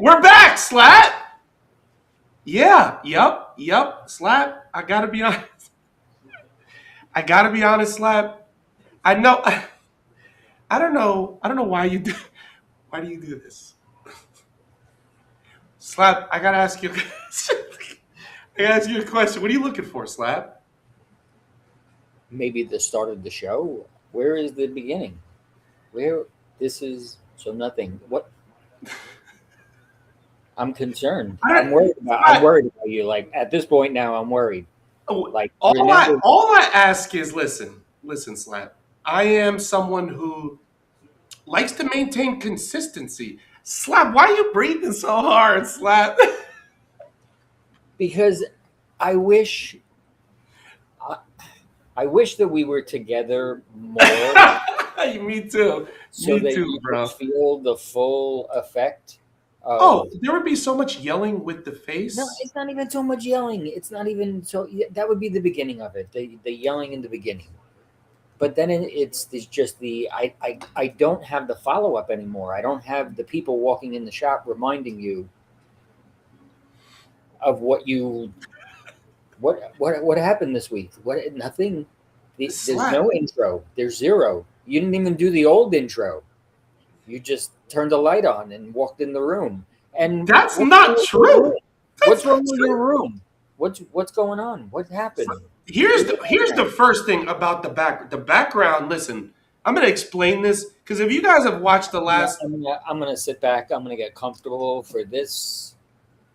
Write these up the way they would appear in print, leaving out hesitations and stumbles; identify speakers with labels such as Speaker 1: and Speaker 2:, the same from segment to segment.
Speaker 1: We're back, Slap. Yeah, yep, Slap. I gotta be honest. I gotta be honest, Slap. I know. I don't know. I don't know why you do. Why do you do this, Slap? I gotta ask you. I gotta ask you a question. What are you looking for, Slap?
Speaker 2: Maybe the start of the show. Where is the beginning? Where this is so nothing. What I'm concerned.
Speaker 1: I don't.
Speaker 2: I'm worried about you. Like at this point now, I'm worried. Like you're never.
Speaker 1: All I ask is listen, Slap. I am someone who likes to maintain consistency. Slap, why are you breathing so hard, Slap?
Speaker 2: Because I wish I, I wish that we were together more
Speaker 1: Me too.
Speaker 2: so
Speaker 1: Me
Speaker 2: that
Speaker 1: too,
Speaker 2: you could
Speaker 1: bro.
Speaker 2: feel the full effect
Speaker 1: Oh,
Speaker 2: of.
Speaker 1: there would be so much yelling with the
Speaker 2: No,
Speaker 1: face.
Speaker 2: it's not even so much yelling. It's not even so. Yeah, that would be the beginning of it. The yelling in the beginning. But then it's just I don't have the follow up anymore. I don't have the people walking in the shop reminding you of what happened this week. What nothing. There's
Speaker 1: Slap.
Speaker 2: no intro. There's zero. You didn't even do the old intro. You just turned the light on and walked in the room. And
Speaker 1: That's not true. That's
Speaker 2: what's
Speaker 1: not
Speaker 2: wrong with your
Speaker 1: true.
Speaker 2: room? What's going on? What happened? Give me a
Speaker 1: Here's the
Speaker 2: rundown.
Speaker 1: first thing about the background. Listen, I'm gonna explain this because if you guys have watched the last,
Speaker 2: I'm gonna sit back. I'm gonna get comfortable for this.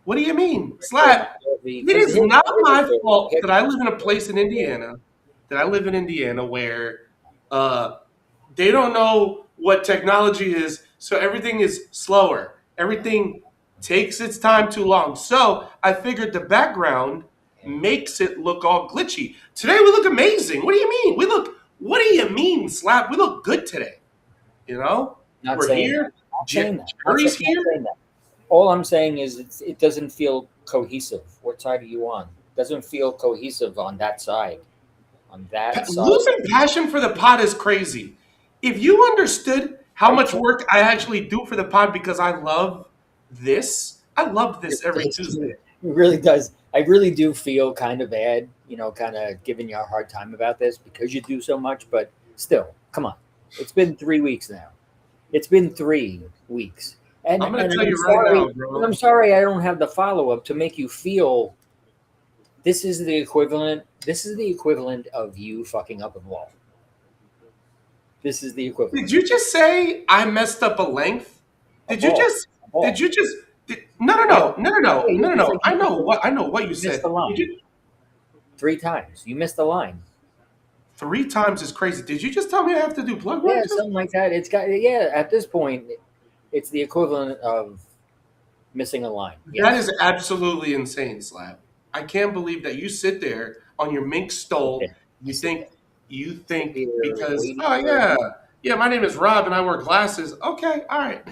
Speaker 1: what do you mean,
Speaker 2: Pour my
Speaker 1: Slap?
Speaker 2: coffee
Speaker 1: It
Speaker 2: because
Speaker 1: is not
Speaker 2: here's the
Speaker 1: my
Speaker 2: story.
Speaker 1: fault
Speaker 2: Here-
Speaker 1: that I live in a place in
Speaker 2: here-
Speaker 1: Indiana. That I live in Indiana where uh, they don't know what technology is, so everything is slower. Everything takes its time too long. So I figured the background makes it look all glitchy. Today we look amazing. What do you mean? We look. What do you mean, Slap? We look good today. You know,
Speaker 2: Not
Speaker 1: we're
Speaker 2: saying that.
Speaker 1: here.
Speaker 2: Not saying that.
Speaker 1: Jerry's
Speaker 2: Not
Speaker 1: here.
Speaker 2: saying that. All I'm saying is it doesn't feel cohesive. What side are you on? Doesn't feel cohesive on that side. On that side.
Speaker 1: Losing passion for the pod is crazy. If you understood how
Speaker 2: I
Speaker 1: much
Speaker 2: can't.
Speaker 1: work I actually do for the pod because I love
Speaker 2: It
Speaker 1: this every
Speaker 2: does too.
Speaker 1: Tuesday.
Speaker 2: It really does. I really do feel kind of bad, kind of giving you a hard time about this because you do so much, but still, come on. It's been 3 weeks now. It's been 3 weeks. And
Speaker 1: I'm gonna
Speaker 2: and
Speaker 1: tell
Speaker 2: I'm
Speaker 1: you right now,
Speaker 2: sorry, and I'm
Speaker 1: bro.
Speaker 2: sorry I don't have the follow up to make you feel this is the equivalent of you fucking up a wall. This is the equivalent.
Speaker 1: Did you just say I messed up a length?
Speaker 2: A
Speaker 1: Did you
Speaker 2: ball.
Speaker 1: just?
Speaker 2: A
Speaker 1: Did
Speaker 2: ball.
Speaker 1: you just? No, no,
Speaker 2: Yeah.
Speaker 1: no, no, no, no,
Speaker 2: Yeah,
Speaker 1: no, no,
Speaker 2: you
Speaker 1: no.
Speaker 2: said you missed
Speaker 1: I know what you
Speaker 2: missed the
Speaker 1: said. Did
Speaker 2: line
Speaker 1: you?
Speaker 2: 3 times. You missed the line.
Speaker 1: 3 times is crazy. Did you just tell me I have to do plug
Speaker 2: Yeah,
Speaker 1: work too?
Speaker 2: something like that. It's got yeah. At this point, it's the equivalent of missing a line.
Speaker 1: That
Speaker 2: Yes.
Speaker 1: is absolutely insane, Slab. I can't believe that you sit there on your mink
Speaker 2: Sit
Speaker 1: stole.
Speaker 2: there.
Speaker 1: You
Speaker 2: Sit
Speaker 1: think
Speaker 2: there.
Speaker 1: you
Speaker 2: Sit
Speaker 1: think
Speaker 2: there
Speaker 1: because
Speaker 2: waiting
Speaker 1: oh
Speaker 2: for
Speaker 1: yeah,
Speaker 2: me.
Speaker 1: yeah, my name is Rob and I wear glasses. Okay, all right.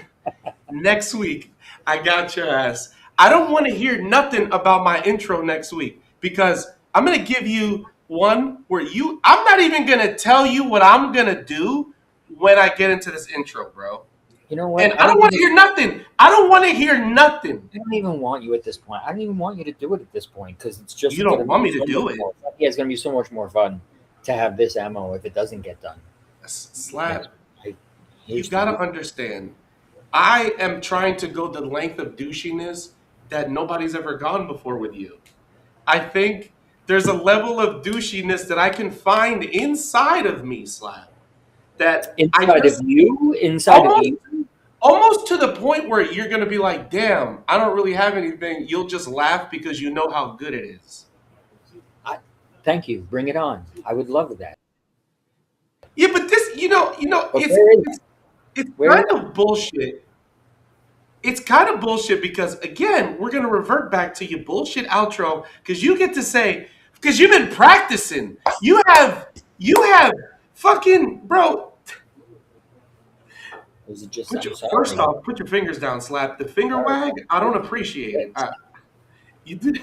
Speaker 1: Next week, I got your ass. I don't want to hear nothing about my intro next week because I'm gonna give you one where you. I'm not even gonna tell you what I'm gonna do when I get into this intro, bro.
Speaker 2: You know what?
Speaker 1: And I don't want to hear nothing. I don't want to hear nothing.
Speaker 2: I don't even want you at this point. I don't even want you to do it at this point because it's
Speaker 1: You
Speaker 2: just going
Speaker 1: don't
Speaker 2: to
Speaker 1: want
Speaker 2: be
Speaker 1: me to
Speaker 2: so much
Speaker 1: do it.
Speaker 2: more fun. Yeah, it's going to be so much more fun to have this ammo if it doesn't get done
Speaker 1: Slap.
Speaker 2: next week.
Speaker 1: You
Speaker 2: Here's to
Speaker 1: gotta
Speaker 2: you.
Speaker 1: understand. I am trying to go the length of douchiness that nobody's ever gone before with you. I think there's a level of douchiness that I can find inside of me, Slap. That I
Speaker 2: Inside of
Speaker 1: just
Speaker 2: you, inside of
Speaker 1: almost
Speaker 2: you.
Speaker 1: almost to the point where you're gonna be like, damn, I don't really have anything. You'll just laugh because you know how good it is.
Speaker 2: I, thank you. Bring it on. I would love that.
Speaker 1: Yeah, but this,
Speaker 2: But where is
Speaker 1: it's
Speaker 2: where is
Speaker 1: kind of bullshit. It's kind of bullshit because again, we're gonna revert back to your bullshit outro because you get to say because you've been practicing. You have fucking bro.
Speaker 2: is it just I'm
Speaker 1: First
Speaker 2: sorry.
Speaker 1: off, put your fingers down, slap the finger
Speaker 2: Sorry.
Speaker 1: wag. I don't appreciate it. You did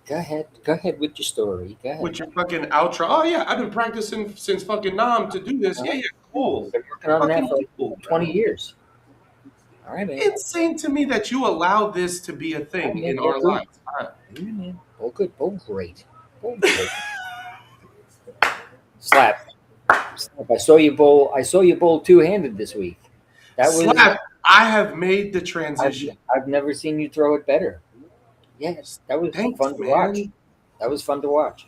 Speaker 2: Go ahead. Go ahead with your story. Go ahead.
Speaker 1: with your fucking outro. Oh yeah, I've been practicing since fucking Nam to do this.
Speaker 2: Uh,
Speaker 1: Yeah, yeah. cool.
Speaker 2: Been working on that
Speaker 1: Fucking
Speaker 2: for like
Speaker 1: cool,
Speaker 2: 20
Speaker 1: bro.
Speaker 2: years. All right, man.
Speaker 1: Insane to me that you allow this to be a
Speaker 2: All right,
Speaker 1: thing
Speaker 2: man.
Speaker 1: in
Speaker 2: Both
Speaker 1: our
Speaker 2: good.
Speaker 1: lives.
Speaker 2: Yeah, man. Both good. Both great. Both great. Slap. Slap. I saw you bowl two-handed this week. That was.
Speaker 1: Slap, I have made the
Speaker 2: I've
Speaker 1: transition.
Speaker 2: I've never seen you throw it better. Yeah, that was
Speaker 1: Thanks,
Speaker 2: fun to watch.
Speaker 1: man.
Speaker 2: That was fun to watch.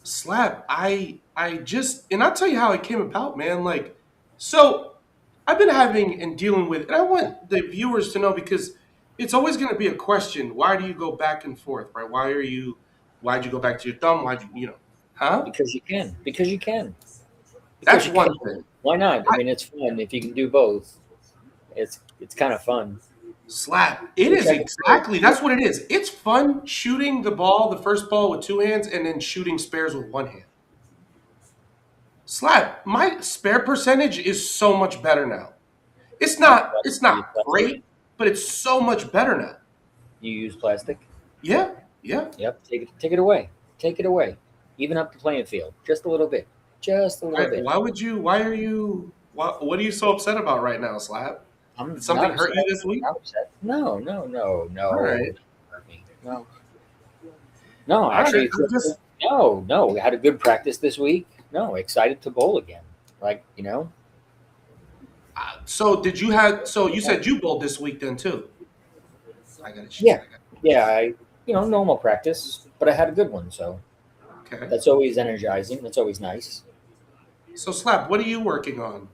Speaker 1: Slap, I just, and I'll tell you how it came about, man. Like, so I've been having and dealing with, and I want the viewers to know because it's always going to be a question. Why do you go back and forth, right? Why'd you go back to your thumb? Huh?
Speaker 2: Because you can. Because you can. Because
Speaker 1: That's
Speaker 2: you
Speaker 1: one
Speaker 2: can.
Speaker 1: thing.
Speaker 2: Why not? I mean, it's fun if you can do both. It's kind of fun.
Speaker 1: Slap. It
Speaker 2: Which
Speaker 1: is
Speaker 2: I
Speaker 1: exactly. That's what it is. It's fun shooting the ball, the first ball with two hands, and then shooting spares with one hand. Slap. My spare percentage is so much better now. It's not. It's
Speaker 2: you use
Speaker 1: not
Speaker 2: plastic.
Speaker 1: great, but it's so much better now.
Speaker 2: You use plastic.
Speaker 1: Yeah. Yeah.
Speaker 2: Yep. Take it away. Take it away. Even up the playing field just a little bit. Just a little bit.
Speaker 1: Why would you? Why are you? What are you so upset about right now, Slap?
Speaker 2: I'm
Speaker 1: Did something
Speaker 2: not
Speaker 1: hurt
Speaker 2: upset.
Speaker 1: you this week?
Speaker 2: Not upset. No, no, no, no.
Speaker 1: All right.
Speaker 2: It didn't hurt me. No, no.
Speaker 1: All right.
Speaker 2: Actually,
Speaker 1: I'm just.
Speaker 2: no, no. We had a good practice this week. No, excited to bowl again. Like
Speaker 1: So did you have? So you said you bowled this week then too. I got it.
Speaker 2: Yeah, yeah. Normal practice, but I had a good one. So
Speaker 1: Okay.
Speaker 2: that's always energizing. That's always nice.
Speaker 1: So Slap, what are you working on?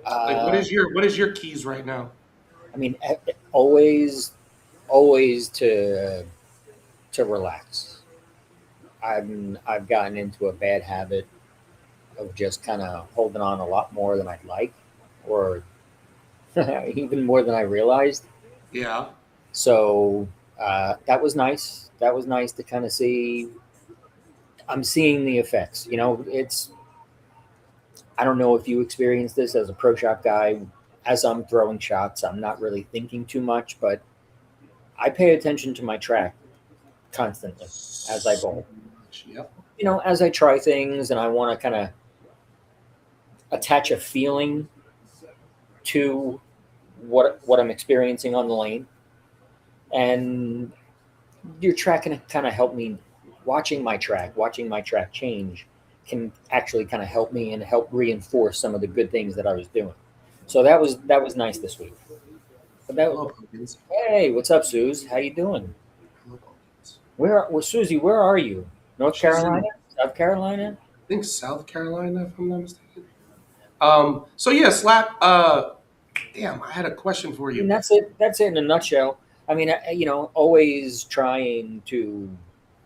Speaker 1: Like,
Speaker 2: Uh,
Speaker 1: what is your keys right now?
Speaker 2: I mean, always to relax. I've gotten into a bad habit of just kind of holding on a lot more than I'd like, or even more than I realized.
Speaker 1: Yeah.
Speaker 2: So that was nice. That was nice to kind of see. I'm seeing the effects. It's. I don't know if you experience this as a pro shop guy. As I'm throwing shots, I'm not really thinking too much, but I pay attention to my track constantly as I bowl.
Speaker 1: Yep.
Speaker 2: As I try things and I want to kind of attach a feeling to what I'm experiencing on the lane, and your track can kind of help me. Watching my track change can actually kind of help me and help reinforce some of the good things that I was doing. So that was nice this week. But
Speaker 1: Hello, pumpkins.
Speaker 2: hey, what's up, Suze? How you doing?
Speaker 1: Hello, pumpkins.
Speaker 2: Well, Susie, where are you? North
Speaker 1: She's in,
Speaker 2: Carolina, South Carolina?
Speaker 1: I think South Carolina, if I'm not mistaken. So yeah, Slap. Damn, I had a question for
Speaker 2: I mean,
Speaker 1: you.
Speaker 2: that's it. That's it in a nutshell. I mean, always trying to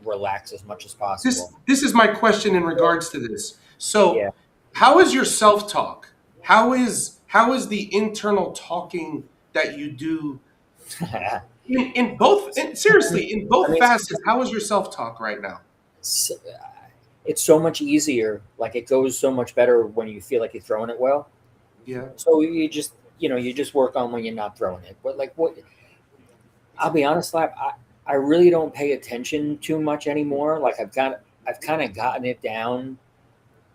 Speaker 2: relax as much as
Speaker 1: This
Speaker 2: possible.
Speaker 1: this is my question in regards to this. So,
Speaker 2: Yeah.
Speaker 1: how is your self talk? How is the internal talking that you do in both? Seriously, in
Speaker 2: I
Speaker 1: both
Speaker 2: mean,
Speaker 1: facets, how is your self talk right now?
Speaker 2: it's, it's so much easier. Like it goes so much better when you feel like you're throwing it well.
Speaker 1: Yeah.
Speaker 2: So you just work on when you're not throwing it. But like what? I'll be honest, Lab, I really don't pay attention too much anymore. Like I've kind of gotten it down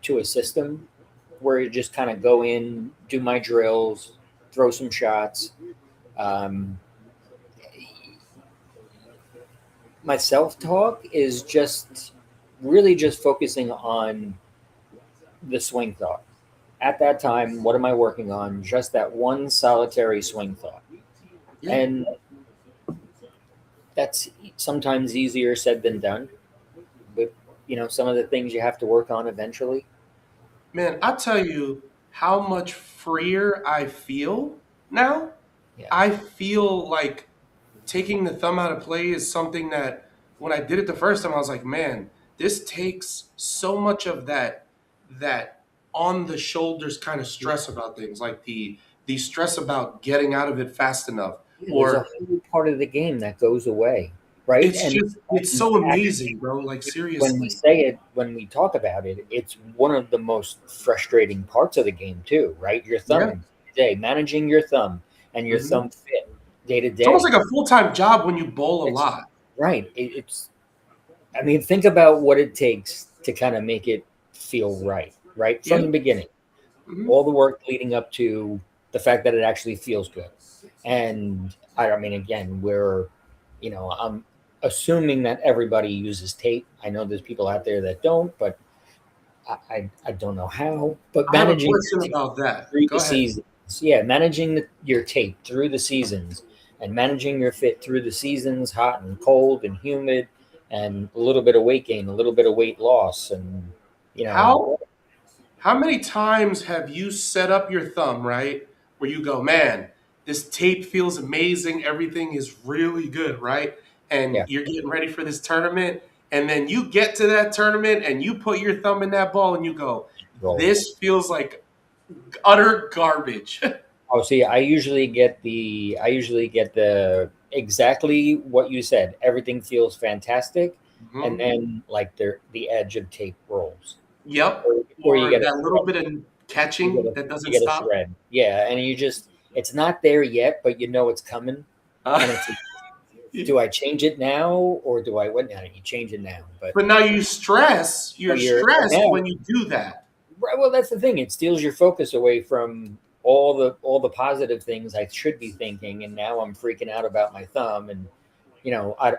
Speaker 2: to a system where you just kind of go in, do my drills, throw some shots. Um, my self talk is just really just focusing on the swing thought. At that time, what am I working on? Just that one solitary swing thought.
Speaker 1: Yeah.
Speaker 2: And that's sometimes easier said than done. But, some of the things you have to work on eventually.
Speaker 1: Man, I'll tell you how much freer I feel now.
Speaker 2: Yeah.
Speaker 1: I feel like taking the thumb out of play is something that when I did it the first time, I was like, man, this takes so much of that on the shoulders kind of stress about things, like the stress about getting out of it fast enough.
Speaker 2: There's a
Speaker 1: Or
Speaker 2: whole part of the game that goes away, right?
Speaker 1: it's so amazing, bro. Like
Speaker 2: When we
Speaker 1: seriously.
Speaker 2: say it, when we talk about it, it's one of the most frustrating parts of the game too, right? Your
Speaker 1: Yeah.
Speaker 2: thumb day, managing your thumb and your
Speaker 1: Mhm.
Speaker 2: thumb fit day to day.
Speaker 1: It's almost like a full-time job when you bowl a
Speaker 2: It's-
Speaker 1: lot.
Speaker 2: Right. I mean, think about what it takes to kind of make it feel right from
Speaker 1: Yeah.
Speaker 2: the beginning.
Speaker 1: Mhm.
Speaker 2: all the work leading up to the fact that it actually feels good. And I mean, again, I'm assuming that everybody uses tape. I know there's people out there that don't, but I don't know how. But
Speaker 1: I have a
Speaker 2: managing
Speaker 1: question about that.
Speaker 2: through
Speaker 1: Go
Speaker 2: the
Speaker 1: ahead.
Speaker 2: seasons, yeah, managing your tape through the seasons and managing your fit through the seasons, hot and cold and humid, and a little bit of weight gain, a little bit of weight loss, and you know,
Speaker 1: How how many times have you set up your thumb, right? Where you go, man, this tape feels amazing. Everything is really good, right? And
Speaker 2: yeah,
Speaker 1: you're getting ready for this tournament. And then you get to that tournament and you put your thumb in that ball and you go,
Speaker 2: roll.
Speaker 1: this feels like utter garbage.
Speaker 2: Oh, see, I usually get the exactly what you said. Everything feels fantastic, and
Speaker 1: Mhm.
Speaker 2: then like the edge of tape rolls,
Speaker 1: Yep.
Speaker 2: or you
Speaker 1: Or
Speaker 2: get a
Speaker 1: that little
Speaker 2: thread.
Speaker 1: bit of
Speaker 2: You get
Speaker 1: catching
Speaker 2: a
Speaker 1: that
Speaker 2: you
Speaker 1: doesn't
Speaker 2: get a
Speaker 1: stop.
Speaker 2: thread. Yeah, and it's not there yet, but you know it's coming,
Speaker 1: Uh,
Speaker 2: and it's do I change it now or do I what now? You change it now, but
Speaker 1: but now you stress. You're
Speaker 2: but
Speaker 1: stressed
Speaker 2: now
Speaker 1: when you do that.
Speaker 2: right, well, that's the thing. It steals your focus away from all the positive things I should be thinking, and now I'm freaking out about my thumb. And I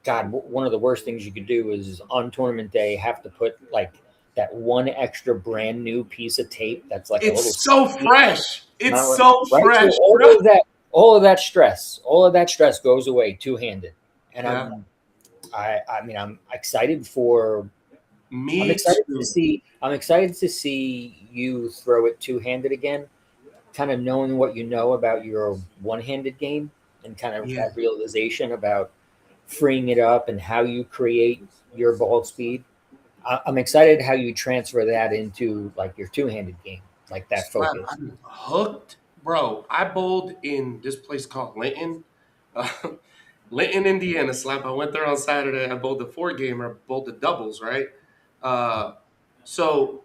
Speaker 2: God, one of the worst things you could do is on tournament day have to put like that one extra brand new piece of tape that's like a little
Speaker 1: It's so
Speaker 2: sticky,
Speaker 1: fresh. It's
Speaker 2: not
Speaker 1: so
Speaker 2: right. So
Speaker 1: fresh, bro.
Speaker 2: all of that stress goes away two handed, and
Speaker 1: Yeah,
Speaker 2: I'm excited for I'm
Speaker 1: me
Speaker 2: excited to
Speaker 1: too.
Speaker 2: see. I'm excited to see you throw it two-handed again. Kind of knowing what you know about your one-handed game, and kind of
Speaker 1: Yeah.
Speaker 2: that realization about freeing it up and how you create your ball speed. I'm excited how you transfer that into like your two-handed game, like that
Speaker 1: Slap,
Speaker 2: focus.
Speaker 1: I'm hooked, bro. I bowled in this place called Linton, uh, Linton, Indiana. Slap. I went there on Saturday. I bowled the four gamer, I bowled the doubles, right? Uh, so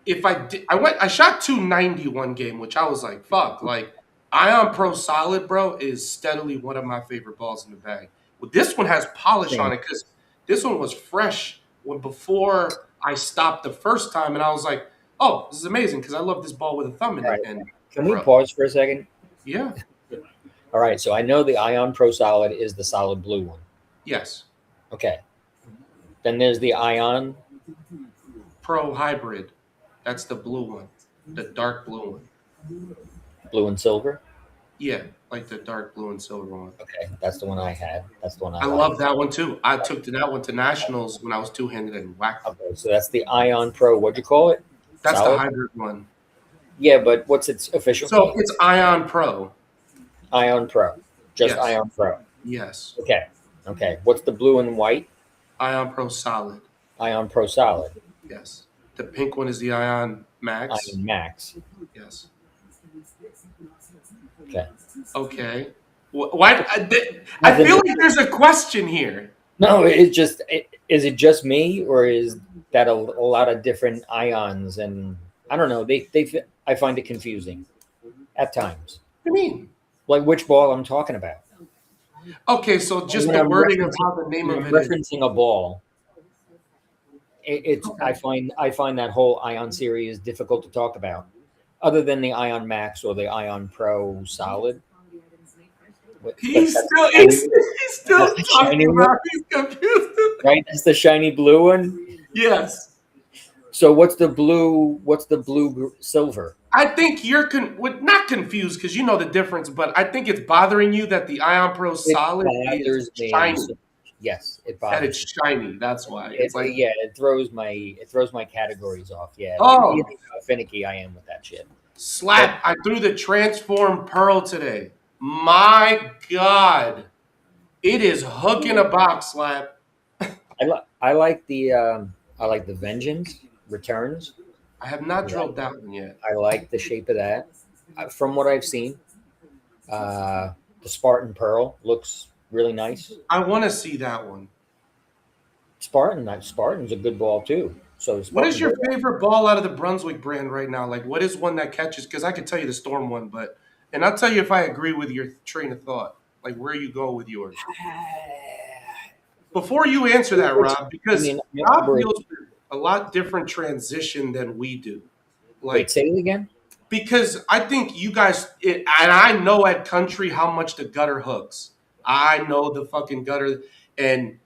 Speaker 1: if I did, I shot 290 one game, which I was like, fuck. Like Ion Pro Solid, bro, is steadily one of my favorite balls in the bag. Well, this one has polish
Speaker 2: Same.
Speaker 1: on it because this one was fresh when before I stopped the first time, and I was like, oh, this is amazing because I love this ball with a thumb in
Speaker 2: All
Speaker 1: it.
Speaker 2: right.
Speaker 1: And
Speaker 2: Can we
Speaker 1: bro,
Speaker 2: pause for a second?
Speaker 1: yeah,
Speaker 2: All right. So I know the Ion Pro Solid is the solid blue one.
Speaker 1: yes,
Speaker 2: Okay. Then there's the Ion
Speaker 1: Pro Hybrid, that's the blue one, the dark blue one.
Speaker 2: blue and silver.
Speaker 1: Yeah, like the dark blue and silver one.
Speaker 2: Okay, that's the one I had. That's the one I
Speaker 1: I
Speaker 2: like.
Speaker 1: love that one too. I took to that one to nationals when I was two handed and whacked it.
Speaker 2: Okay, so that's the Ion Pro. What'd you call it?
Speaker 1: That's the
Speaker 2: Solid.
Speaker 1: hybrid one.
Speaker 2: Yeah, but what's its official
Speaker 1: So
Speaker 2: name?
Speaker 1: it's Ion Pro.
Speaker 2: Ion Pro. Just
Speaker 1: Yes.
Speaker 2: Ion Pro.
Speaker 1: Yes.
Speaker 2: Okay. Okay. What's the blue and white?
Speaker 1: Ion Pro Solid.
Speaker 2: Ion Pro Solid.
Speaker 1: Yes. The pink one is the Ion Max.
Speaker 2: Ion Max.
Speaker 1: Yes.
Speaker 2: Okay.
Speaker 1: Okay. Why? I
Speaker 2: Nothing.
Speaker 1: feel like there's a question here.
Speaker 2: No, it's just. Is it just me, or is that a lot of different ions? And I don't know. I find it confusing at times.
Speaker 1: What do you mean?
Speaker 2: Like which ball I'm talking about.
Speaker 1: Okay, so
Speaker 2: And
Speaker 1: just the wording of how the name
Speaker 2: when
Speaker 1: of
Speaker 2: I'm
Speaker 1: it is.
Speaker 2: referencing a ball, it's
Speaker 1: Okay.
Speaker 2: I find that whole Ion series difficult to talk about, other than the Ion Max or the Ion Pro Solid. But
Speaker 1: He's
Speaker 2: that's
Speaker 1: still
Speaker 2: the shiny,
Speaker 1: he's still
Speaker 2: that's the
Speaker 1: talking
Speaker 2: shiny one,
Speaker 1: about he's confused.
Speaker 2: right? That's the shiny blue one.
Speaker 1: Yes.
Speaker 2: So what's the blue? What's the silver?
Speaker 1: I think you're not confused because you know the difference, but I think it's bothering you that the Ion Pro
Speaker 2: It
Speaker 1: Solid is
Speaker 2: bothers me.
Speaker 1: shiny.
Speaker 2: Yes, it
Speaker 1: That
Speaker 2: bothers
Speaker 1: it's
Speaker 2: me.
Speaker 1: shiny. That's why. It's like,
Speaker 2: Yeah, it throws my categories off. Yeah, you
Speaker 1: oh,
Speaker 2: know how finicky I am with that shit. But
Speaker 1: slap. I threw the Transform Pearl today. My God. It is hook in a box, slap.
Speaker 2: I like the Vengeance Returns.
Speaker 1: I have not
Speaker 2: I like
Speaker 1: drilled that one yet.
Speaker 2: I like the shape of that. From what I've seen, the Spartan Pearl looks really nice.
Speaker 1: I want to see that one.
Speaker 2: Spartan's a good ball too. So
Speaker 1: What is
Speaker 2: Spartan
Speaker 1: your
Speaker 2: Pearl.
Speaker 1: favorite ball out of the Brunswick brand right now? Like, what is one that catches? Because I could tell you the Storm one, and I'll tell you if I agree with your train of thought, like where you go with yours. Before you answer that,
Speaker 2: Which
Speaker 1: Rob,
Speaker 2: I
Speaker 1: because
Speaker 2: mean,
Speaker 1: Rob deals with a lot different transition than we do.
Speaker 2: Wait, say it again.
Speaker 1: Because I think you guys, and I know at Country how much the gutter hooks. I know the fucking gutter, and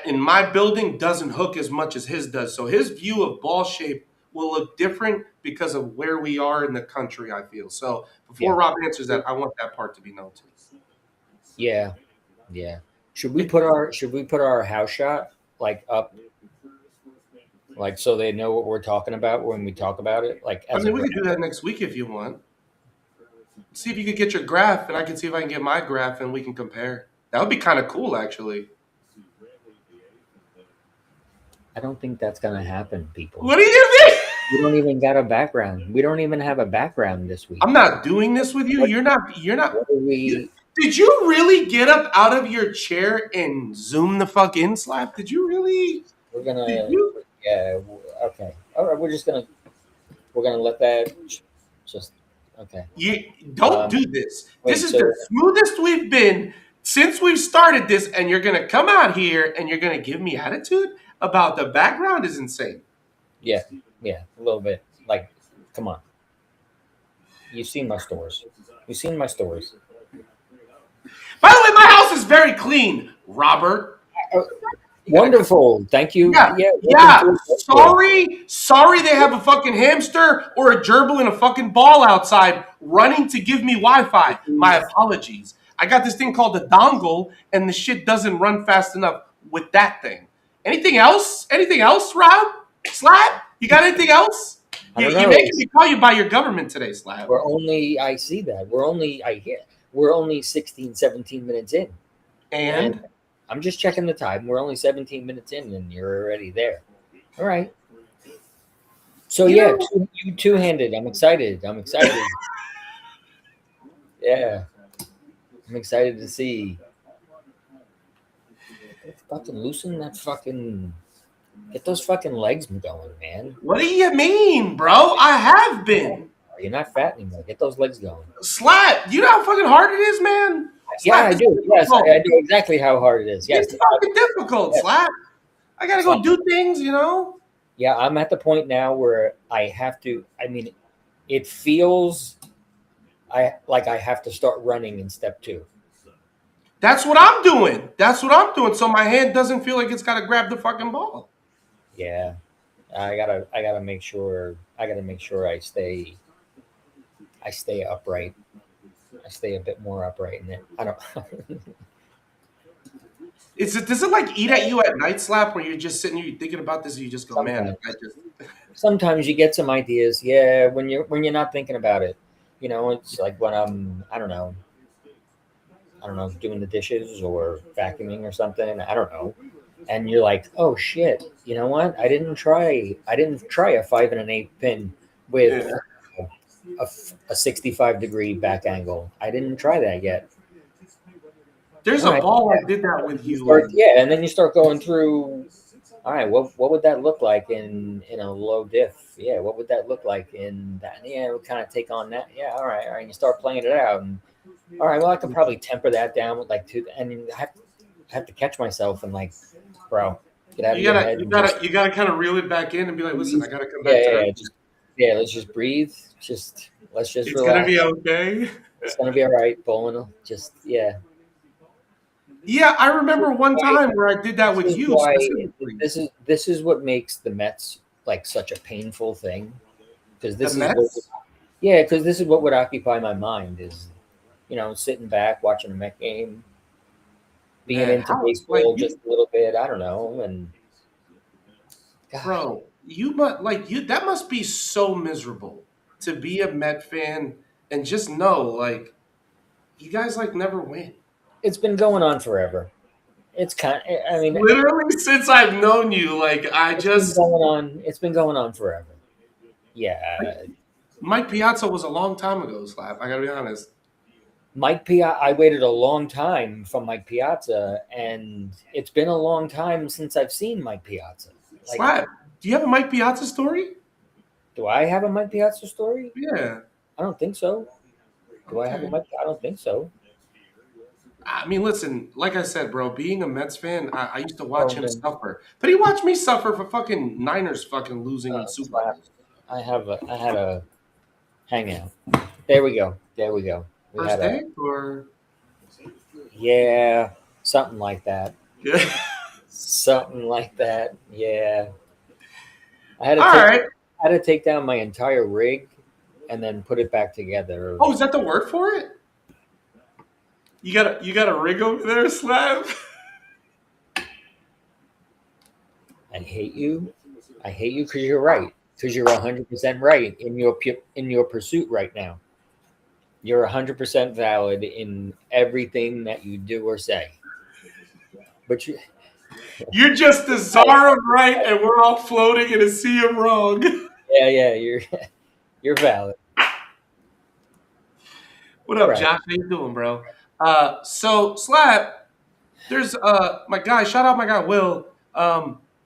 Speaker 1: in my building doesn't hook as much as his does. So his view of ball shape will look different because of where we are in the country. I feel so. Before
Speaker 2: Yeah.
Speaker 1: Rob answers that, I want that part to be known too.
Speaker 2: Yeah, yeah. Should we put our house shot like up, like so they know what we're talking about when we talk about it, like
Speaker 1: I
Speaker 2: as a
Speaker 1: mean, we could
Speaker 2: graph?
Speaker 1: do that next week if you want. See if you could get your graph, and I can see if I can get my graph, and we can compare. That would be kind of cool, actually.
Speaker 2: I don't think that's gonna happen, people.
Speaker 1: What do you think?
Speaker 2: We don't even got a background. We don't even have a background this week.
Speaker 1: I'm not doing this with you.
Speaker 2: What-
Speaker 1: You're not.
Speaker 2: What are we?
Speaker 1: Did you really get up out of your chair and zoom the fuck in, Slap? Did you really?
Speaker 2: We're
Speaker 1: Did
Speaker 2: gonna.
Speaker 1: you?
Speaker 2: Yeah. Okay. All right. We're gonna let that. Just. Okay.
Speaker 1: You don't
Speaker 2: Um,
Speaker 1: do this.
Speaker 2: wait,
Speaker 1: This is
Speaker 2: so-
Speaker 1: the smoothest we've been since we've started this, and you're gonna come out here and you're gonna give me attitude about the background is insane.
Speaker 2: Yeah. Yeah. A little bit. Like, come on. You've seen my stores. You've seen my stories.
Speaker 1: By the way, my house is very clean, Robert.
Speaker 2: Wonderful. Thank you.
Speaker 1: Yeah,
Speaker 2: Yeah.
Speaker 1: Yeah,
Speaker 2: welcome to-
Speaker 1: sorry they have a fucking hamster or a gerbil and a fucking ball outside running to give me Wi-Fi. My apologies. I got this thing called a dongle, and the shit doesn't run fast enough with that thing. Anything else? Anything else, Rob? Slap? You got anything else?
Speaker 2: I
Speaker 1: You're
Speaker 2: don't know.
Speaker 1: making me call you by your government today, Slap.
Speaker 2: I see that. We're only 16, 17 minutes in.
Speaker 1: And
Speaker 2: I'm just checking the time. We're only 17 minutes in and you're already there. All right. So
Speaker 1: You
Speaker 2: yeah,
Speaker 1: know-
Speaker 2: you two-handed. I'm excited. Yeah. I'm excited to see. Fucking loosen that fucking get those fucking legs going, man.
Speaker 1: what do you mean, bro? I have been.
Speaker 2: You're not fat anymore. Get those legs going.
Speaker 1: Slap. You know how fucking hard it is, man?
Speaker 2: Yeah,
Speaker 1: Slap,
Speaker 2: I
Speaker 1: it's
Speaker 2: do. Yes,
Speaker 1: difficult.
Speaker 2: I do exactly how hard it is. Yes.
Speaker 1: It's fucking difficult,
Speaker 2: Yes.
Speaker 1: Slap. I gotta go do things, you know?
Speaker 2: Yeah, I'm at the point now where I have to. I mean, it feels I have to start running in step 2.
Speaker 1: That's what I'm doing. So my hand doesn't feel like it's gotta grab the fucking ball.
Speaker 2: Yeah, I gotta make sure. I stay upright. I stay a bit more upright in it. I don't.
Speaker 1: Does it like eat at you at night, Slap, where you're just sitting here thinking about this and you just go, man, I just
Speaker 2: Sometimes you get some ideas. Yeah, when you're not thinking about it. You know, it's like when I don't know, doing the dishes or vacuuming or something. I don't know. And you're like, oh shit, you know what? I didn't try a 5 1/8 pin with a 65-degree back angle. I didn't try that yet.
Speaker 1: there's
Speaker 2: Right.
Speaker 1: a ball I did that with you.
Speaker 2: And then you start going through. All right, what would that look like in a low diff? Yeah, what would that look like in that? Yeah, we'll kind of take on that. Yeah, all right. And you start playing it out, and all right, well, I could probably temper that down with like 2. And I have to catch myself and like, bro, get out of your head.
Speaker 1: You gotta kind of reel it back in and be like, listen, I gotta come back to that.
Speaker 2: Let's just breathe. Let's just
Speaker 1: It's
Speaker 2: relax.
Speaker 1: gonna be okay.
Speaker 2: It's gonna be all right. Bowling,
Speaker 1: Yeah, I remember one time where I did that with
Speaker 2: This is
Speaker 1: you.
Speaker 2: why-
Speaker 1: Specifically.
Speaker 2: This is what makes the Mets like such a painful thing, because this
Speaker 1: The
Speaker 2: is
Speaker 1: Mets?
Speaker 2: because this is what would occupy my mind is, sitting back watching a Met game, being
Speaker 1: Man,
Speaker 2: into
Speaker 1: how-
Speaker 2: baseball
Speaker 1: like, you-
Speaker 2: just a little bit. I don't know, and God,
Speaker 1: Bro, that must be so miserable to be a Met fan and just know like you guys like never win.
Speaker 2: it's been going on forever. It's I mean,
Speaker 1: Literally since I've known you, like
Speaker 2: it's been going on forever. Yeah,
Speaker 1: Mike Piazza was a long time ago, Slap. I gotta be honest.
Speaker 2: Mike Piazza. I waited a long time for Mike Piazza, and it's been a long time since I've seen Mike Piazza. Like,
Speaker 1: Slap, do you have a Mike Piazza story?
Speaker 2: do I have a Mike Piazza story?
Speaker 1: Yeah.
Speaker 2: I don't think so. Do I have a
Speaker 1: Okay.
Speaker 2: Mike? I don't think so.
Speaker 1: I mean, listen, like I said, bro, being a Mets fan, I used to watch him
Speaker 2: man.
Speaker 1: suffer. But he watched me suffer for fucking Niners fucking losing in Super
Speaker 2: Slap.
Speaker 1: Bowls.
Speaker 2: I had a hangout. There we go. There we go. We
Speaker 1: First
Speaker 2: had a
Speaker 1: date or
Speaker 2: yeah, something like that.
Speaker 1: yeah.
Speaker 2: Something like that. Yeah. I had to
Speaker 1: All
Speaker 2: take
Speaker 1: right.
Speaker 2: I had to take down my entire rig and then put it back together.
Speaker 1: Oh, is that the word for it? You got a rig over there, Slab?
Speaker 2: I hate you. I hate you because you're right. Because you're 100% right in your pursuit right now. You're 100% valid in everything that you do or say. But you,
Speaker 1: You're just the czar of right, and we're all floating in a sea of wrong.
Speaker 2: yeah, you're valid.
Speaker 1: What
Speaker 2: All
Speaker 1: up,
Speaker 2: right.
Speaker 1: Josh? How you doing, bro? So Slab, there's my guy. Shout out my guy Will.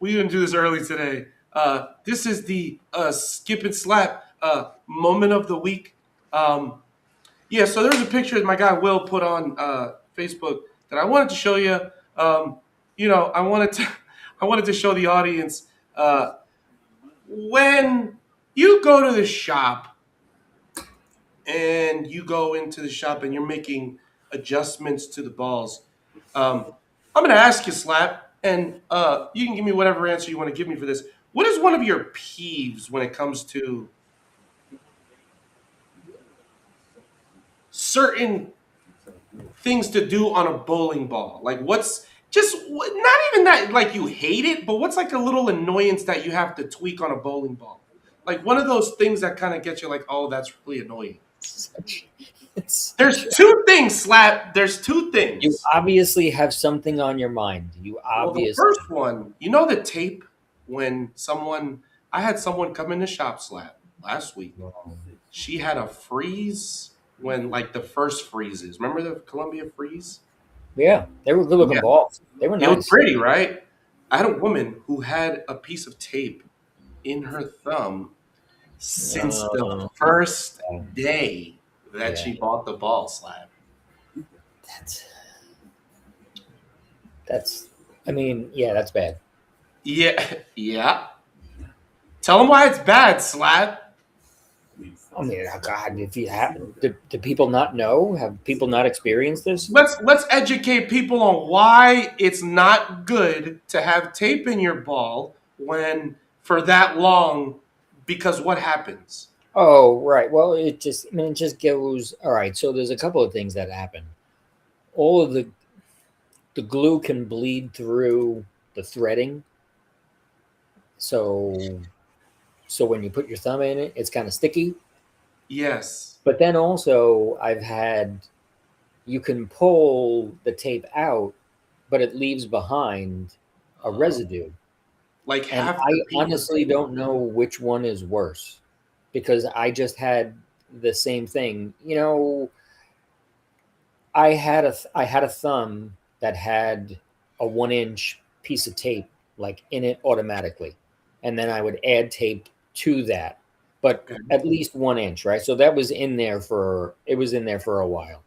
Speaker 1: We didn't do this early today. This is the skip and slap moment of the week. Yeah, so there's a picture that my guy Will put on Facebook that I wanted to show you. I wanted to I wanted to show the audience when you go to the shop and you go into the shop and you're making adjustments to the balls. I'm going to ask you, Slap, and you can give me whatever answer you want to give me for this. What is one of your peeves when it comes to certain things to do on a bowling ball? Like, what's just not even that, like, you hate it, but what's like a little annoyance that you have to tweak on a bowling ball? Like, one of those things that kind of gets you, like, oh, that's really annoying. There's two things, Slap. There's two things.
Speaker 2: You obviously have something on your mind. You
Speaker 1: Well, the
Speaker 2: obviously.
Speaker 1: first one, you know the tape when I had someone come in the shop, Slap, last week. She had a freeze when, like, the first freezes. Remember the Columbia freeze?
Speaker 2: Yeah, they were good looking
Speaker 1: Yeah.
Speaker 2: balls. They were
Speaker 1: It was
Speaker 2: nice.
Speaker 1: pretty, right? I had a woman who had a piece of tape in her thumb since the first day that she bought the ball, Slap.
Speaker 2: That's. I mean, yeah, that's bad.
Speaker 1: Yeah. Tell them why it's bad, Slap.
Speaker 2: I mean, oh God, if you have, do people not know? Have people not experienced this?
Speaker 1: Let's educate people on why it's not good to have tape in your ball when for that long, because what happens?
Speaker 2: Oh, right. Well, it just goes. All right. So there's a couple of things that happen. All of the glue can bleed through the threading. So when you put your thumb in it, it's kind of sticky.
Speaker 1: Yes.
Speaker 2: But then also, you can pull the tape out, but it leaves behind a residue.
Speaker 1: Like
Speaker 2: And
Speaker 1: half
Speaker 2: I
Speaker 1: the people
Speaker 2: honestly don't know which one is worse because I just had the same thing. I had a thumb that had a 1 inch piece of tape like in it automatically, and then I would add tape to that, but
Speaker 1: Okay.
Speaker 2: at least 1 inch, right? So that was in there for a while,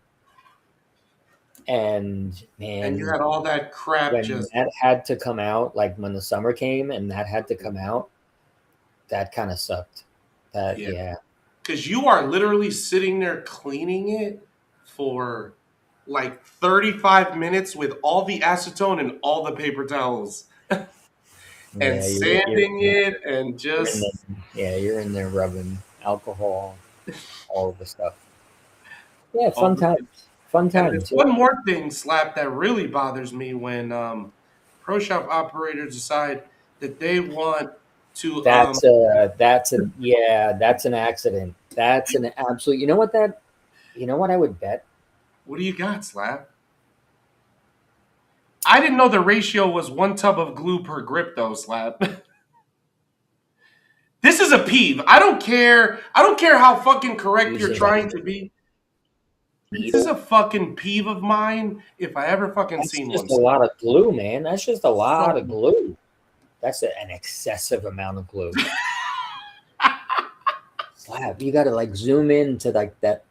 Speaker 2: and man,
Speaker 1: and you had all that crap
Speaker 2: when
Speaker 1: just
Speaker 2: that had to come out, like when the summer came and that had to come out, that kind of sucked. Yeah.
Speaker 1: because you are literally sitting there cleaning it for like 35 minutes with all the acetone and all the paper towels and
Speaker 2: Yeah,
Speaker 1: sanding it and just
Speaker 2: you're in there rubbing alcohol, all of the stuff. Yeah,
Speaker 1: all
Speaker 2: fun
Speaker 1: the
Speaker 2: times. Fun
Speaker 1: And
Speaker 2: times.
Speaker 1: there's one more thing, Slap, that really bothers me when pro shop operators decide that they want to.
Speaker 2: That's an accident. That's an absolute. You know what I would bet?
Speaker 1: What do you got, Slap? I didn't know the ratio was one tub of glue per grip, though, Slap. This is a peeve. I don't care. I don't care how fucking correct you're
Speaker 2: Using
Speaker 1: trying to be. This is a fucking peeve of mine. If I ever fucking
Speaker 2: That's
Speaker 1: seen
Speaker 2: just
Speaker 1: one.
Speaker 2: a lot of glue, man. That's just a lot of
Speaker 1: Fucking-
Speaker 2: glue. That's an excessive amount of glue. Slap, you got to like zoom into like that.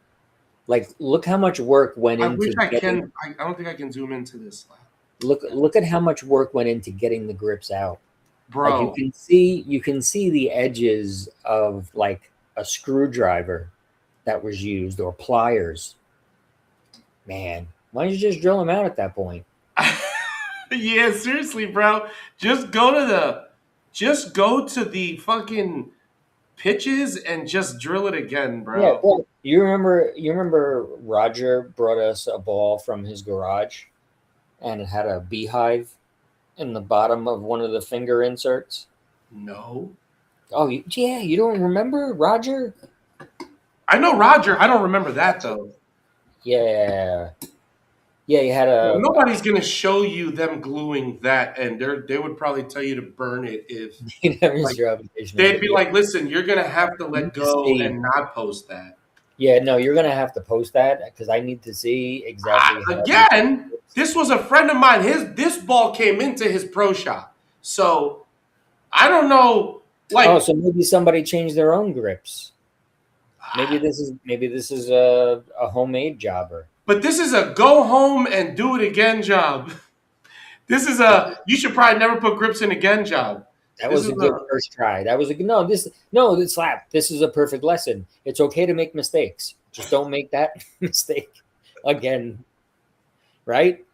Speaker 2: Like, look how much work went
Speaker 1: I
Speaker 2: into.
Speaker 1: wish I can. I don't think I can zoom into this, Slap.
Speaker 2: Look at how much work went into getting the grips out. Like
Speaker 1: bro.
Speaker 2: you can see the edges of like a screwdriver that was used or pliers. Man, why don't you just drill them out at that point?
Speaker 1: Yeah, seriously, bro. Just go to the, just go to the fucking pitches and just drill it again,
Speaker 2: Yeah,
Speaker 1: bro.
Speaker 2: well, you remember Roger brought us a ball from his garage and it had a beehive in the bottom of one of the finger inserts.
Speaker 1: No,
Speaker 2: Oh, yeah, you don't remember Roger?
Speaker 1: I know Roger. I don't remember that though.
Speaker 2: Yeah. Yeah, you had
Speaker 1: Well,
Speaker 2: a
Speaker 1: nobody's gonna show you them gluing that, and they would probably tell you to burn it if
Speaker 2: you never
Speaker 1: like
Speaker 2: used your application of
Speaker 1: they'd
Speaker 2: it.
Speaker 1: be
Speaker 2: Yeah.
Speaker 1: like, listen, you're gonna have to
Speaker 2: You
Speaker 1: let
Speaker 2: need to
Speaker 1: go
Speaker 2: see.
Speaker 1: and not post that.
Speaker 2: Yeah, no, you're gonna have to post that because I need to see exactly how you.
Speaker 1: Again, this was a friend of mine. This ball came into his pro shop, so I don't know.
Speaker 2: Oh,
Speaker 1: Like,
Speaker 2: so maybe somebody changed their own grips. Maybe this is a homemade jobber.
Speaker 1: but this is a go home and do it again job. This is a you should probably never put grips in again job.
Speaker 2: That
Speaker 1: This
Speaker 2: was
Speaker 1: is
Speaker 2: a
Speaker 1: a
Speaker 2: good first try. That was a good this slap. This is a perfect lesson. It's okay to make mistakes. Just don't make that mistake again. Right?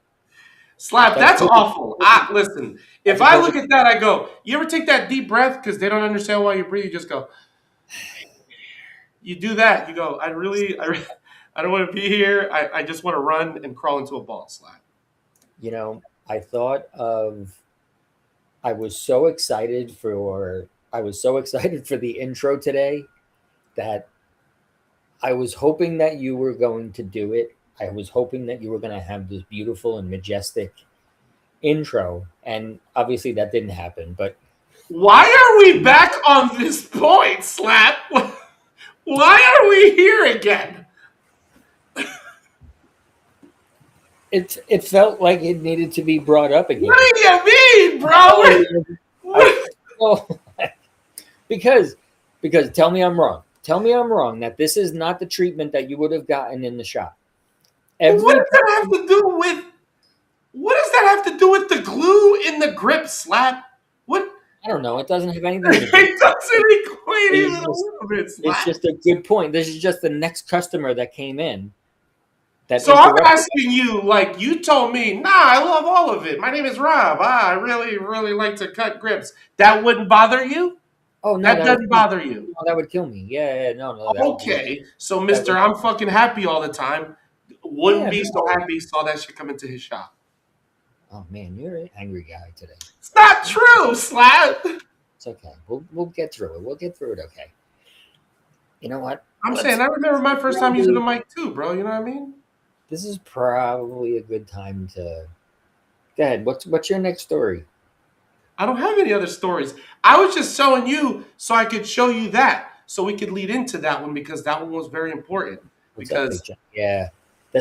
Speaker 1: slap.
Speaker 2: That's
Speaker 1: That's awful. Listen, if
Speaker 2: that's a
Speaker 1: I look
Speaker 2: perfect
Speaker 1: at that, I go. You ever take that deep breath because they don't understand why you breathe? You just go. You do that. You go. I don't want to be here. I just want to run and crawl into a ball slap.
Speaker 2: you know, I thought of I was so excited for the intro today that I was hoping that you were going to do it. I was hoping that you were going to have this beautiful and majestic intro, and obviously that didn't happen. But
Speaker 1: Why are we back on this point, slap? Why are we here again?
Speaker 2: it felt like it needed to be brought up again.
Speaker 1: What do you mean, bro?
Speaker 2: I feel because tell me I'm wrong. Tell me I'm wrong that this is not the treatment that you would have gotten in the shop.
Speaker 1: What
Speaker 2: Every
Speaker 1: does that have to do with? What does that have to do with the glue in the grip, slap? What?
Speaker 2: I don't know. It doesn't have anything to do.
Speaker 1: It doesn't equate
Speaker 2: It's
Speaker 1: even a
Speaker 2: just,
Speaker 1: little bit,
Speaker 2: it's
Speaker 1: slap.
Speaker 2: just a good point. This is just the next customer that came in that
Speaker 1: So I'm
Speaker 2: interrupted.
Speaker 1: asking you, like you told me, nah, I love all of it. My name is Rob. I really, really like to cut grips. That wouldn't bother you?
Speaker 2: Oh no,
Speaker 1: That doesn't bother you.
Speaker 2: that would kill me. Yeah, no, that would be,
Speaker 1: Okay. So
Speaker 2: that
Speaker 1: Mr.
Speaker 2: would,
Speaker 1: I'm fucking happy all the time. Wouldn't
Speaker 2: yeah.
Speaker 1: be so
Speaker 2: No.
Speaker 1: happy saw that shit come into his shop.
Speaker 2: Oh man, you're an angry guy today.
Speaker 1: It's not true, slap.
Speaker 2: It's okay. We'll get through it. We'll get through it. Okay. You know what?
Speaker 1: I'm
Speaker 2: Let's
Speaker 1: saying I remember my first time using the
Speaker 2: probably.
Speaker 1: mic too, bro. You know what I mean?
Speaker 2: This is probably a good time to go ahead. What's your next story?
Speaker 1: I don't have any other stories. I was just showing you so I could show you that, so we could lead into that one because that one was very important.
Speaker 2: What's up, Big
Speaker 1: Because
Speaker 2: Josh? Yeah.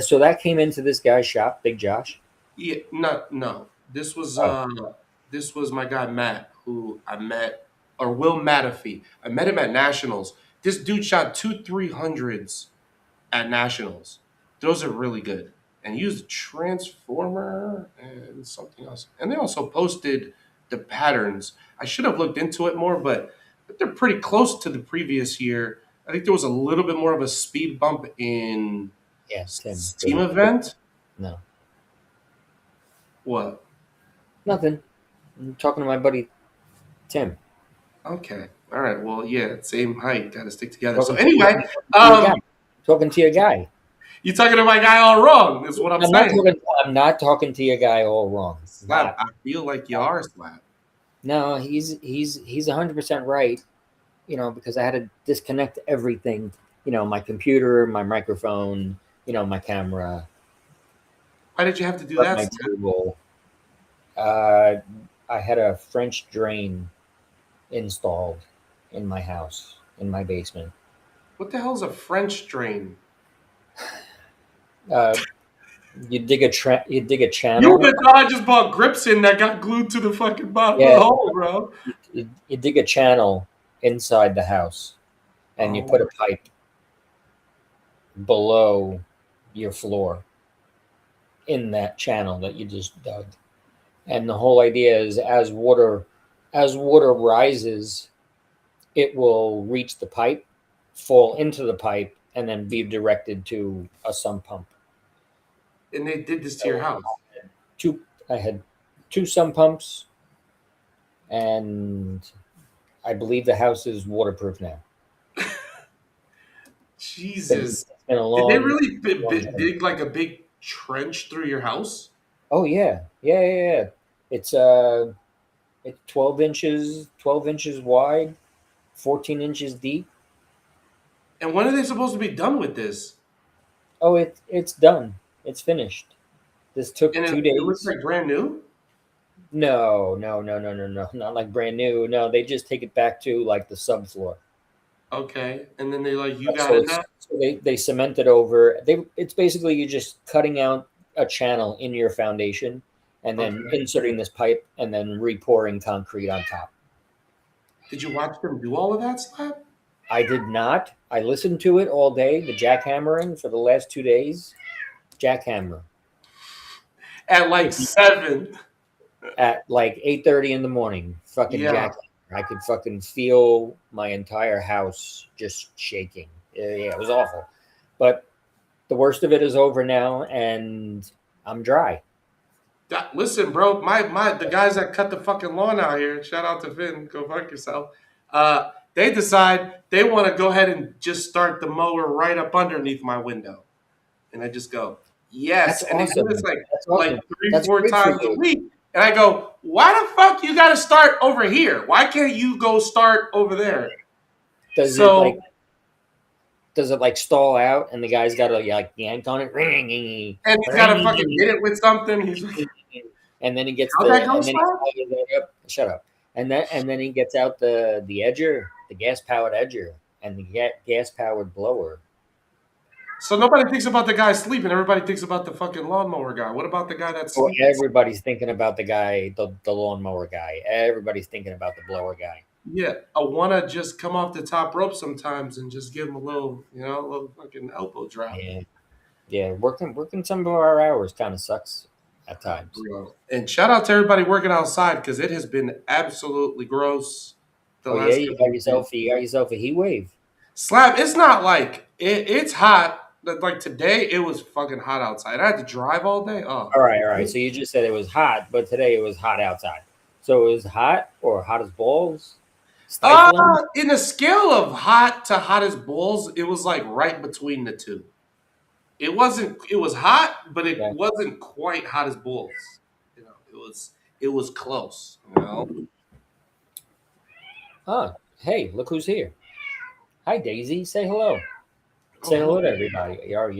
Speaker 2: So that came into this guy's shop, Big Josh.
Speaker 1: yeah, no,
Speaker 2: Oh,
Speaker 1: this was my guy Matt, who I met, or Will Matafee. I met him at Nationals. This dude shot 2 300s at Nationals. Those are really good. And used a transformer and something else. And they also posted the patterns. I should have looked into it more, but they're pretty close to the previous year. I think there was a little bit more of a speed bump in
Speaker 2: yeah, Tim.
Speaker 1: team event.
Speaker 2: No,
Speaker 1: What?
Speaker 2: nothing. I'm talking to my buddy Tim.
Speaker 1: Okay. All right. Well, yeah, same height. Got to stick together. So
Speaker 2: Talking to
Speaker 1: anyway,
Speaker 2: your guy. Talking to your guy.
Speaker 1: you talking to my guy all wrong. Is what I'm saying.
Speaker 2: I'm not talking to your guy all wrong.
Speaker 1: Slap. I feel like you are slap.
Speaker 2: No, he's 100% right. You know, because I had to disconnect everything. You know, my computer, my microphone, my camera,
Speaker 1: Why did you have to do
Speaker 2: my
Speaker 1: that? Slap?
Speaker 2: table. Uh, I had a French drain installed in my house, in my basement.
Speaker 1: What the hell is a French drain?
Speaker 2: Uh, you dig a
Speaker 1: You
Speaker 2: channel.
Speaker 1: would have thought I just bought grips in that got glued to the fucking bottom of
Speaker 2: Yeah.
Speaker 1: the hole, bro.
Speaker 2: You dig a channel inside the house, and you put a pipe below your floor in that channel that you just dug. And the whole idea is as water as water rises, it will reach the pipe, fall into the pipe, and then be directed to a sump pump.
Speaker 1: And they did this to your house.
Speaker 2: Two, I had two sump pumps, and I believe the house is waterproof now.
Speaker 1: Jesus.
Speaker 2: It's been a
Speaker 1: Did they
Speaker 2: long,
Speaker 1: really
Speaker 2: long time.
Speaker 1: dig like a big trench through your house?
Speaker 2: Oh yeah. It's 12 inches wide, 14 inches deep.
Speaker 1: And when are they supposed to be done with this?
Speaker 2: Oh, it's done. It's finished. This took
Speaker 1: And
Speaker 2: 2
Speaker 1: it looks
Speaker 2: days.
Speaker 1: like brand new?
Speaker 2: No. Not like brand new. No, they just take it back to like the subfloor.
Speaker 1: Okay. And then they like, you got
Speaker 2: So
Speaker 1: it
Speaker 2: it's
Speaker 1: now?
Speaker 2: so they cement it over. It's basically you just cutting out a channel in your foundation and then
Speaker 1: Okay.
Speaker 2: inserting this pipe and then repouring concrete on top.
Speaker 1: Did you watch them do all of that, Slap?
Speaker 2: I did not. I listened to it all day, the jackhammering for the last 2 days. Jackhammer
Speaker 1: At like 7.
Speaker 2: at like 8:30 in the morning. Fucking
Speaker 1: Yeah.
Speaker 2: jackhammer. I could fucking feel my entire house just shaking. Yeah, it was awful. But the worst of it is over now, and I'm dry.
Speaker 1: Listen, bro, the guys that cut the fucking lawn out here, shout out to Finn, go fuck yourself. They decide they want to go ahead and just start the mower right up underneath my window. And I just go, yes.
Speaker 2: That's
Speaker 1: And they do this
Speaker 2: awesome. That's awesome.
Speaker 1: three,
Speaker 2: That's
Speaker 1: four
Speaker 2: great for
Speaker 1: times a
Speaker 2: you.
Speaker 1: week. And I go, why the fuck you gotta start over here? Why can't you go start over there?
Speaker 2: Does
Speaker 1: So-
Speaker 2: it like does it like stall out and the guy's got to like yank on it?
Speaker 1: And he's gotta fucking hit it with something. He's like,
Speaker 2: And then he gets
Speaker 1: How'd
Speaker 2: the
Speaker 1: that go,
Speaker 2: and then
Speaker 1: Slap?
Speaker 2: shut up. And then he gets out the edger, the gas powered edger, and the gas powered blower.
Speaker 1: so nobody thinks about the guy sleeping. Everybody thinks about the fucking lawnmower guy. What about the guy that's
Speaker 2: So
Speaker 1: sleeping?
Speaker 2: everybody's thinking about the guy, the lawnmower guy. Everybody's thinking about the blower guy.
Speaker 1: Yeah, I want to just come off the top rope sometimes and just give him a little fucking elbow drop.
Speaker 2: Yeah. Working some of our hours kind of sucks at times.
Speaker 1: Bro. And shout out to everybody working outside because it has been absolutely gross.
Speaker 2: Oh yeah, you got yourself a heat wave.
Speaker 1: Slab. It's not like it's hot. But like today, it was fucking hot outside. I had to drive all day. Oh,
Speaker 2: All right. So you just said it was hot, but today it was hot outside. So it was hot or hot as balls? Stifling?
Speaker 1: in a scale of hot to hot as balls, it was like right between the two. It wasn't. It was hot, but it
Speaker 2: Yeah.
Speaker 1: wasn't quite hot as balls. You know, it was close. You know.
Speaker 2: Hey, look who's here. Hi, Daisy. Say hello. Say hello to everybody. You're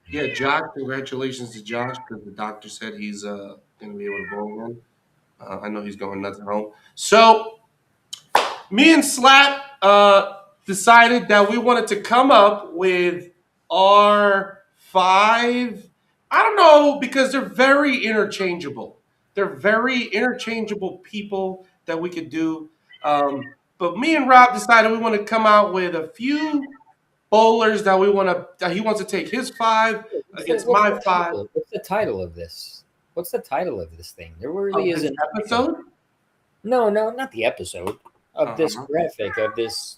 Speaker 1: Yeah, Josh. Congratulations to Josh because the doctor said he's going to be able to bowl again. I know he's going nuts at home. So, me and Slap decided that we wanted to come up with our 5. I don't know because they're very interchangeable. They're very interchangeable people that we could do. But me and Rob decided we want to come out with a few bowlers that he wants to take his 5 against my 5.
Speaker 2: What's the title of this? What's the title of this thing? There really
Speaker 1: Of this
Speaker 2: isn't
Speaker 1: episode.
Speaker 2: No, not the episode of this
Speaker 1: Uh-huh.
Speaker 2: graphic of this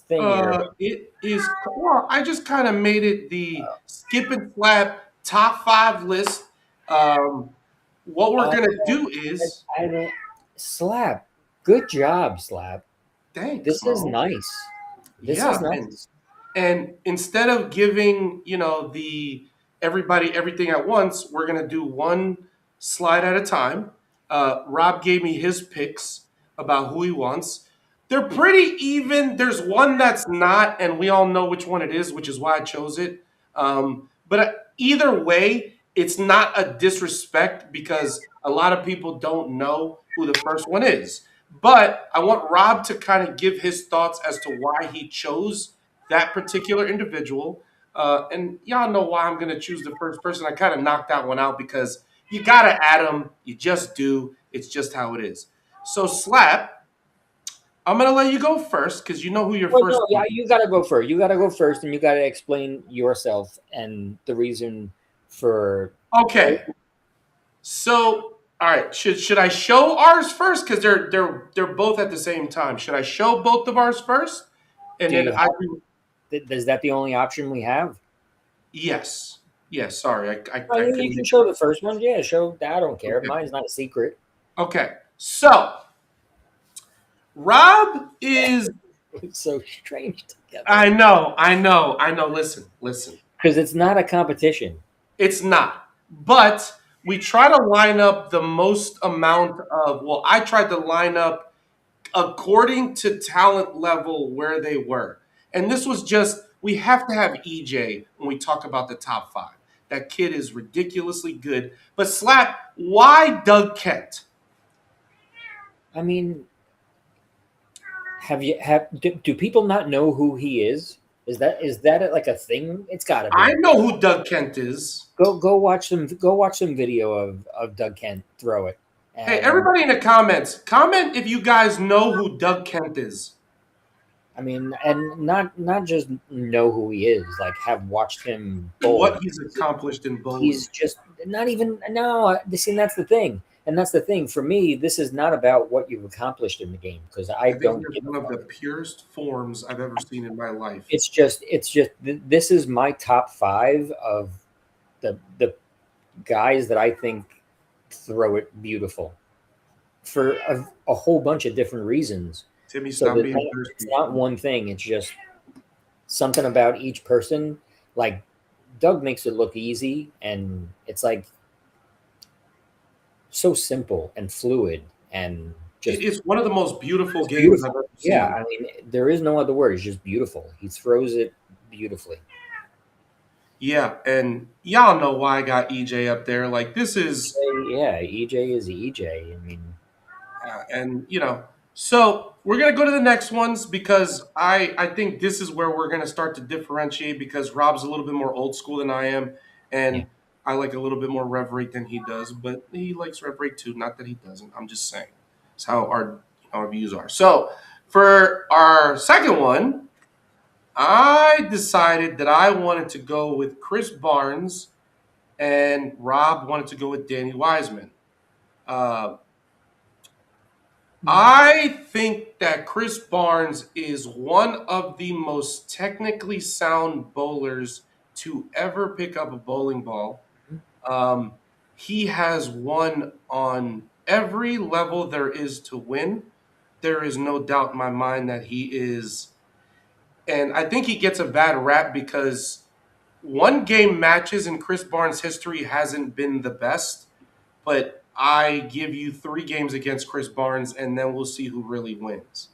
Speaker 2: thing here.
Speaker 1: It is. Well, I just kind of made it the skip and slap top 5 list. What we're gonna do is,
Speaker 2: I don't Slap. Good job, Slap.
Speaker 1: thanks.
Speaker 2: This is
Speaker 1: Mo.
Speaker 2: nice. This
Speaker 1: Yeah,
Speaker 2: is nice.
Speaker 1: And instead of giving the everybody everything at once, we're gonna do one slide at a time. Rob gave me his picks about who he wants. They're pretty even. There's one that's not, and we all know which one it is, which is why I chose it. But either way, it's not a disrespect because a lot of people don't know who the first one is. But I want Rob to kind of give his thoughts as to why he chose that particular individual. And y'all know why I'm going to choose the first person. I kind of knocked that one out because you got to add them. You just do. It's just how it is. So, Slap, I'm going to let you go first because you know who your
Speaker 2: Well,
Speaker 1: first
Speaker 2: no, yeah, you gotta go first. You gotta go first, and you gotta explain yourself and the reason for.
Speaker 1: Okay. So, All right. Should I show ours first? Because they're both at the same time. Should I show both of ours first, and
Speaker 2: Do
Speaker 1: then
Speaker 2: you
Speaker 1: I
Speaker 2: have?
Speaker 1: do?
Speaker 2: Is that the only option we have?
Speaker 1: Yes. Yes. Sorry,
Speaker 2: Oh,
Speaker 1: I
Speaker 2: you
Speaker 1: couldn't.
Speaker 2: can show the first one. Yeah, show. I don't care. Mine's not a secret.
Speaker 1: Okay. So Rob is.
Speaker 2: It's so strange together
Speaker 1: I know. I know. I know. Listen. Listen.
Speaker 2: because it's not a competition.
Speaker 1: It's not. But we try to line up the most amount of. Well, I tried to line up according to talent level where they were. And this was just, we have to have EJ when we talk about the top five. That kid is ridiculously good. But Slap, why Doug Kent?
Speaker 2: I mean, do people not know who he is? Is that like a thing? It's got to
Speaker 1: I
Speaker 2: be.
Speaker 1: know who Doug Kent is.
Speaker 2: Go watch some video of Doug Kent throw it.
Speaker 1: Hey,
Speaker 2: And
Speaker 1: everybody in the comments, comment if you guys know who Doug Kent is.
Speaker 2: I mean, and not just know who he is, like have watched him bowl.
Speaker 1: What he's accomplished in bowling.
Speaker 2: He's just not even no. See, that's the thing, and that's the thing for me. This is not about what you've accomplished in the game because I
Speaker 1: I think
Speaker 2: don't
Speaker 1: he has
Speaker 2: give a
Speaker 1: one of
Speaker 2: fuck.
Speaker 1: the purest forms I've ever seen in my life.
Speaker 2: This is my top five of the guys that I think throw it beautiful for a whole bunch of different reasons.
Speaker 1: Timmy,
Speaker 2: So
Speaker 1: stop being
Speaker 2: it's
Speaker 1: thirsty.
Speaker 2: not one thing. It's just something about each person. Like Doug makes it look easy, and it's like so simple and fluid and just
Speaker 1: It's one of the most beautiful
Speaker 2: it's
Speaker 1: games I've
Speaker 2: beautiful.
Speaker 1: ever
Speaker 2: Yeah,
Speaker 1: seen.
Speaker 2: I mean, there is no other word. It's just beautiful. He throws it beautifully.
Speaker 1: Yeah, and y'all know why I got EJ up there. Like this is,
Speaker 2: Yeah, EJ is EJ. I mean,
Speaker 1: and so we're gonna go to the next ones because I think this is where we're gonna start to differentiate because Rob's a little bit more old school than I am,
Speaker 2: yeah.
Speaker 1: and I like a little bit more rev rate than he does, but he likes rev rate too. Not that he doesn't. I'm just saying. It's how our views are. So for our second one, I decided that I wanted to go with Chris Barnes, and Rob wanted to go with Danny Wiseman. Uh, I think that Chris Barnes is one of the most technically sound bowlers to ever pick up a bowling ball. Um, he has won on every level there is to win. There is no doubt in my mind that he is, and I think he gets a bad rap because one game matches in Chris Barnes' history hasn't been the best, but I give you 3 games against Chris Barnes, and then we'll see who really wins.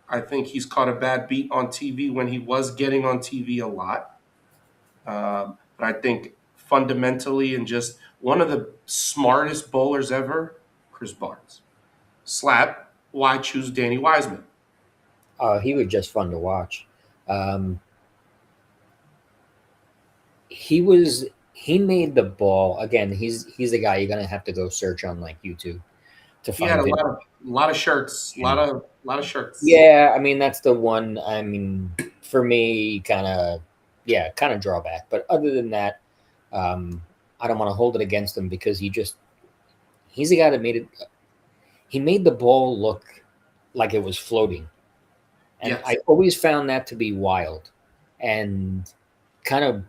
Speaker 1: I think he's caught a bad beat on TV when he was getting on TV a lot. But I think fundamentally and just one of the smartest bowlers ever, Chris Barnes. Slap, why choose Danny Wiseman?
Speaker 2: He was just fun to watch. Um, he made the ball again. He's the guy you're gonna have to go search on like YouTube to
Speaker 1: He had
Speaker 2: find
Speaker 1: a
Speaker 2: video.
Speaker 1: lot of shirts,
Speaker 2: And
Speaker 1: lot of shirts.
Speaker 2: yeah, I mean that's the one. I mean, for me, kind of drawback. But other than that, um, I don't want to hold it against him because he's the guy that made it. He made the ball look like it was floating, and
Speaker 1: Yes.
Speaker 2: I always found that to be wild, and kind of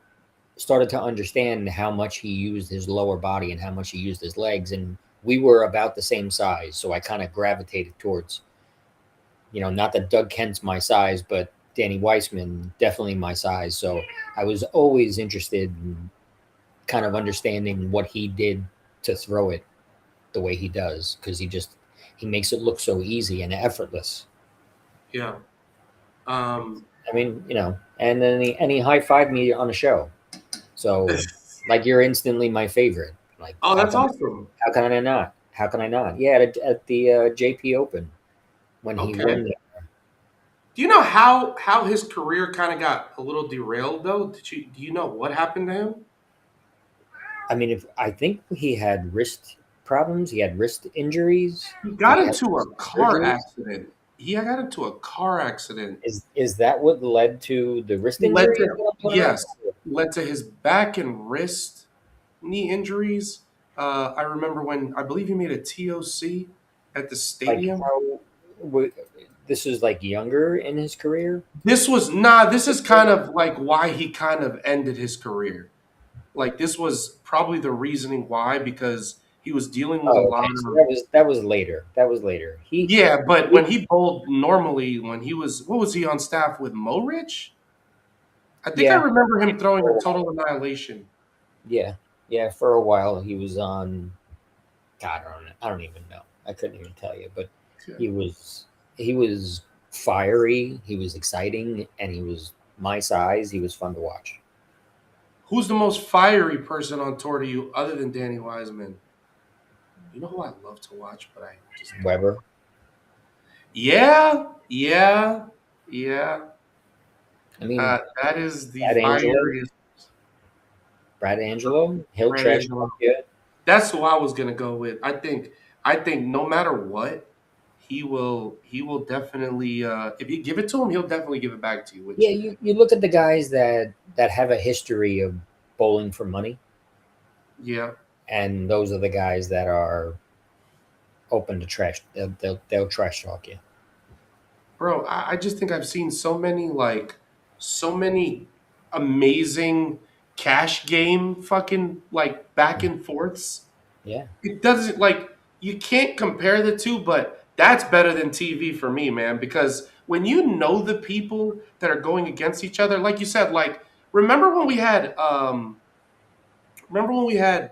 Speaker 2: started to understand how much he used his lower body and how much he used his legs, and we were about the same size, so I kind of gravitated towards not that Doug Kent's my size, but Danny Weissman definitely my size. So I was always interested in kind of understanding what he did to throw it the way he does because he makes it look so easy and effortless.
Speaker 1: Yeah. Um,
Speaker 2: I mean, and then he high fived me on the show. So like you're instantly my favorite. Like
Speaker 1: oh, that's awesome.
Speaker 2: how can I not? How can I not? Yeah, at the JP Open when he
Speaker 1: Okay.
Speaker 2: won.
Speaker 1: Do you know how his career kind of got a little derailed though? Do you know what happened to him?
Speaker 2: I mean, if I think he had wrist problems, he had wrist injuries.
Speaker 1: He got
Speaker 2: He had
Speaker 1: into a
Speaker 2: some
Speaker 1: car
Speaker 2: surgeries.
Speaker 1: accident. He got into a car accident.
Speaker 2: Is that what led to the wrist
Speaker 1: Led
Speaker 2: injury?
Speaker 1: to yes, led to his back and wrist knee injuries. I remember when I believe he made a TOC at the
Speaker 2: Like
Speaker 1: stadium.
Speaker 2: how w- this is like younger in his career.
Speaker 1: This is kind of like why he kind of ended his career. Like this was probably the reasoning why, because he was dealing with a
Speaker 2: Oh,
Speaker 1: lot
Speaker 2: okay. So
Speaker 1: of
Speaker 2: that was later. That was later.
Speaker 1: yeah, but when
Speaker 2: He
Speaker 1: he bowled normally, when he was what was he on staff with Mo Rich? I think I
Speaker 2: yeah.
Speaker 1: remember him throwing
Speaker 2: For a
Speaker 1: a
Speaker 2: while.
Speaker 1: total annihilation.
Speaker 2: Yeah, yeah. For a while, he was on. God, I don't even know. I couldn't even tell you, but he was he was fiery. He was exciting, and he was my size. He was fun to watch.
Speaker 1: Who's the most fiery person on tour to you other than Danny Wiseman? You know who I love to watch, but I just don't.
Speaker 2: Weber.
Speaker 1: Yeah, yeah, yeah.
Speaker 2: I mean,
Speaker 1: That is the
Speaker 2: Brad Angelo.
Speaker 1: fieriest.
Speaker 2: Brad Angelo. He'll
Speaker 1: Brad
Speaker 2: trash talk
Speaker 1: Angelo.
Speaker 2: you.
Speaker 1: That's who I was gonna go with. I think no matter what, he will definitely if you give it to him, he'll definitely give it back to you.
Speaker 2: Yeah,
Speaker 1: Which
Speaker 2: you look at the guys that have a history of bowling for money,
Speaker 1: yeah,
Speaker 2: and those are the guys that are open to trash. They'll trash talk you.
Speaker 1: bro, I just think I've seen so many amazing cash game fucking like back and forths.
Speaker 2: Yeah,
Speaker 1: It doesn't like you can't compare the two, but that's better than TV for me, man. Because when you know the people that are going against each other, like you said, like remember when we had